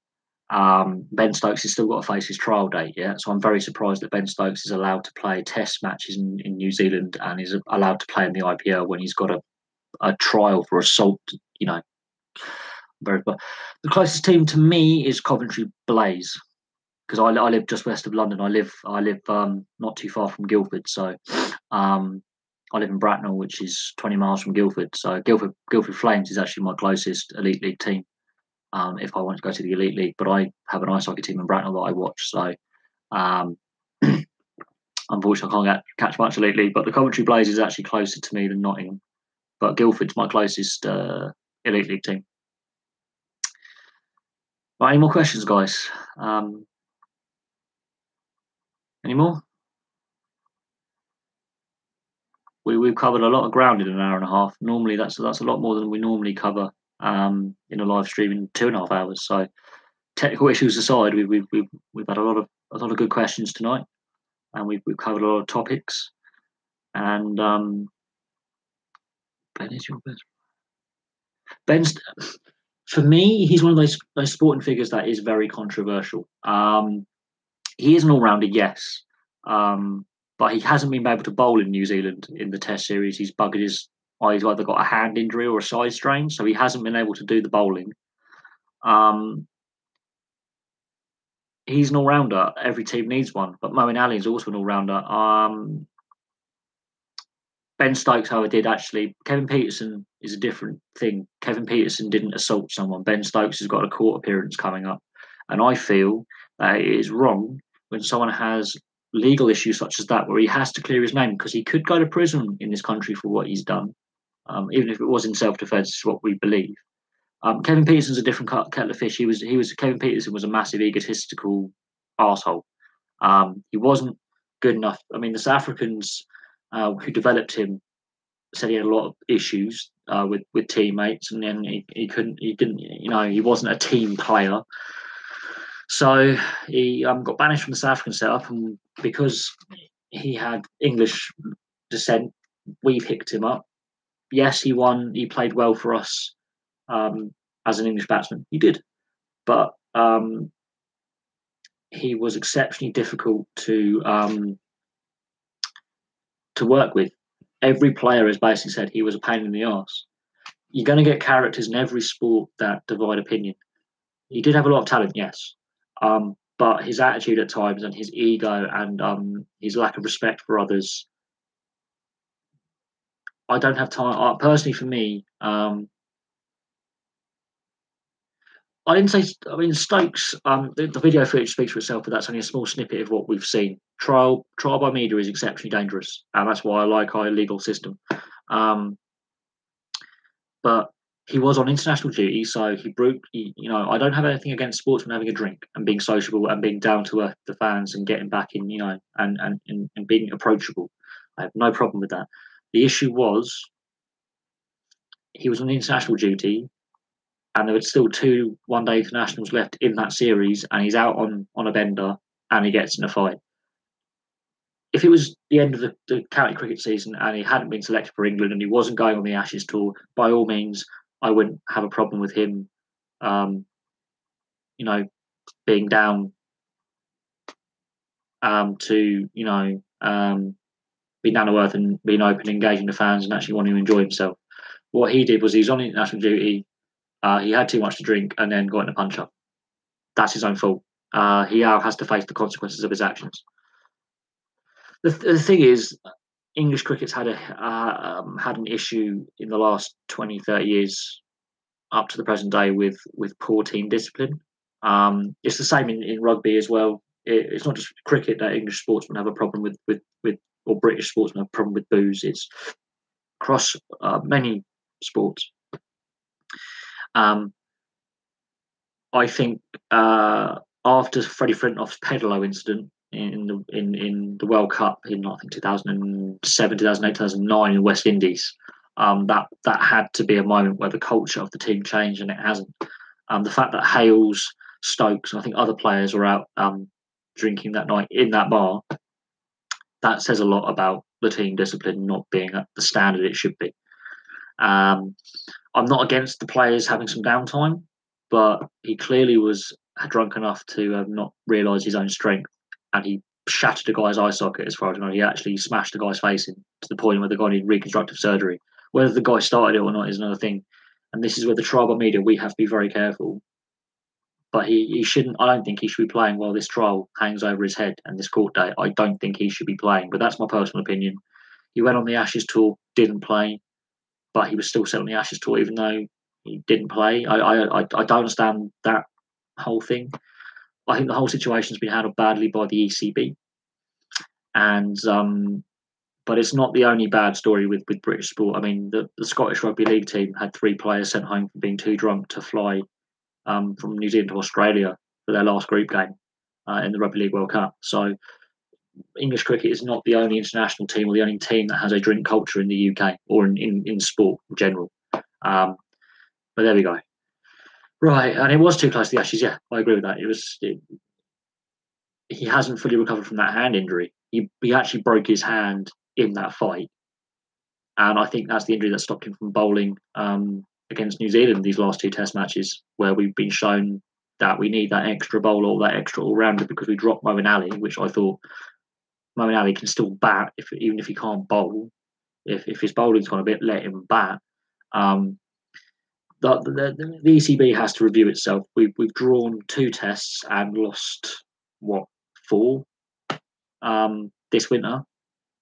Ben Stokes has still got to face his trial date, yeah. So I'm very surprised that Ben Stokes is allowed to play Test matches in New Zealand and is allowed to play in the IPL when he's got a trial for assault. The closest team to me is Coventry Blaze, because I live just west of London. I live not too far from Guildford, so I live in Bracknell, which is 20 miles from Guildford. So Guildford Flames is actually my closest Elite League team. If I want to go to the Elite League, but I have an ice hockey team in Bracknell that I watch. So unfortunately, I can't catch much Elite League. But the Coventry Blaze is actually closer to me than Nottingham. But Guildford's my closest Elite League team. Right, any more questions, guys? Any more? We've covered a lot of ground in an hour and a half. Normally, that's a lot more than we normally cover in a live stream in 2.5 hours. So, technical issues aside, we've had a lot of good questions tonight, and we've covered a lot of topics. And Ben is your best. Ben's, for me, he's one of those sporting figures that is very controversial. He is an all-rounder, yes. But he hasn't been able to bowl in New Zealand in the Test series. He's buggered he's either got a hand injury or a side strain, so he hasn't been able to do the bowling. He's an all-rounder. Every team needs one, but Moeen Ali is also an all-rounder. Ben Stokes, however, did actually. Kevin Peterson is a different thing. Kevin Peterson didn't assault someone. Ben Stokes has got a court appearance coming up, and I feel that it is wrong when someone has legal issues such as that, where he has to clear his name, because he could go to prison in this country for what he's done, even if it was in self-defense, is what we believe. Kevin Peterson's a different kettle of fish. Kevin Peterson was a massive egotistical arsehole. He wasn't good enough. I mean, the South Africans who developed him said he had a lot of issues with teammates, and then he wasn't a team player. So he got banished from the South African setup, and because he had English descent, we picked him up. Yes, he won. He played well for us as an English batsman. He did, but he was exceptionally difficult to work with. Every player has basically said he was a pain in the arse. You're going to get characters in every sport that divide opinion. He did have a lot of talent, yes, but his attitude at times and his ego and his lack of respect for others. I don't have time. Personally, for me, I didn't say. I mean, Stokes. The video footage speaks for itself, but that's only a small snippet of what we've seen. Trial by media is exceptionally dangerous, and that's why I like our legal system. Um, but he was on international duty, so he broke. I don't have anything against sportsmen having a drink and being sociable and being down to earth, the fans, and getting back in, and being approachable. I have no problem with that. The issue was he was on international duty, and there were still two one-day internationals left in that series, and he's out on a bender, and he gets in a fight. If it was the end of the county cricket season and he hadn't been selected for England and he wasn't going on the Ashes tour, by all means, I wouldn't have a problem with him, um, being down to be down to earth and being open, engaging the fans, and actually wanting to enjoy himself. What he did was he's on international duty. He had too much to drink and then got in a punch up. That's his own fault. He now has to face the consequences of his actions. The thing is, English cricket's had an issue in the last 20, 30 years up to the present day with poor team discipline. It's the same in rugby as well. It's not just cricket that English sportsmen have a problem with or British sportsmen have a problem with booze. It's across many sports. I think after Freddie Flintoff's Pedalo incident in the World Cup in I think 2007, 2008, 2009 in West Indies, that had to be a moment where the culture of the team changed, and it hasn't. The fact that Hales, Stokes, and I think other players were out drinking that night in that bar, that says a lot about the team discipline not being at the standard it should be. I'm not against the players having some downtime, but he clearly was drunk enough to have not realised his own strength, and he shattered a guy's eye socket. As far as I know, he actually smashed a guy's face in to the point where the guy needed reconstructive surgery. Whether the guy started it or not is another thing. And this is where the tribal media, we have to be very careful. But he shouldn't. I don't think he should be playing while this trial hangs over his head and this court date. I don't think he should be playing. But that's my personal opinion. He went on the Ashes tour, didn't play, but he was still set on the Ashes tour even though he didn't play. I don't understand that whole thing. I think the whole situation's been handled badly by the ECB, and but it's not the only bad story with British sport. I mean, the Scottish Rugby League team had 3 players sent home for being too drunk to fly from New Zealand to Australia for their last group game in the Rugby League World Cup. So English cricket is not the only international team or the only team that has a drink culture in the UK or in sport in general. But there we go. Right, and it was too close to the Ashes. Yeah, I agree with that. He hasn't fully recovered from that hand injury. He actually broke his hand in that fight, and I think that's the injury that stopped him from bowling against New Zealand these last 2 Test matches, where we've been shown that we need that extra bowler or that extra all-rounder because we dropped Moeen Ali, which I thought Moeen Ali can still bat even if he can't bowl. If his bowling's gone a bit, let him bat. The ECB has to review itself. We've drawn 2 tests and lost 4 this winter.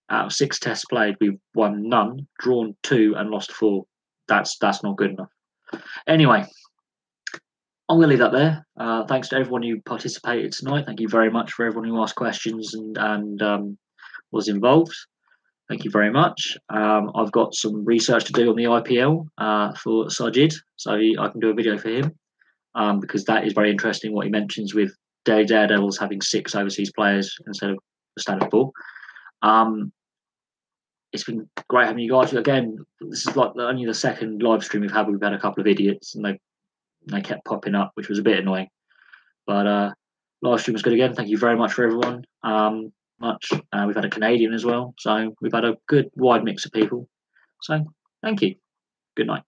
Out of 6 tests played, we've won none, drawn 2, and lost 4. That's not good enough. Anyway, I'm going to leave that there. Thanks to everyone who participated tonight. Thank you very much for everyone who asked questions and was involved. Thank you very much. I've got some research to do on the IPL for Sajid, so I can do a video for him because that is very interesting what he mentions with Daredevils having 6 overseas players instead of the standard 4. It's been great having you guys. Again, this is like only the second live stream we've had a couple of idiots and they kept popping up, which was a bit annoying. But live stream was good again. Thank you very much for everyone. Much. We've had a Canadian as well, so we've had a good wide mix of people. So thank you. Good night.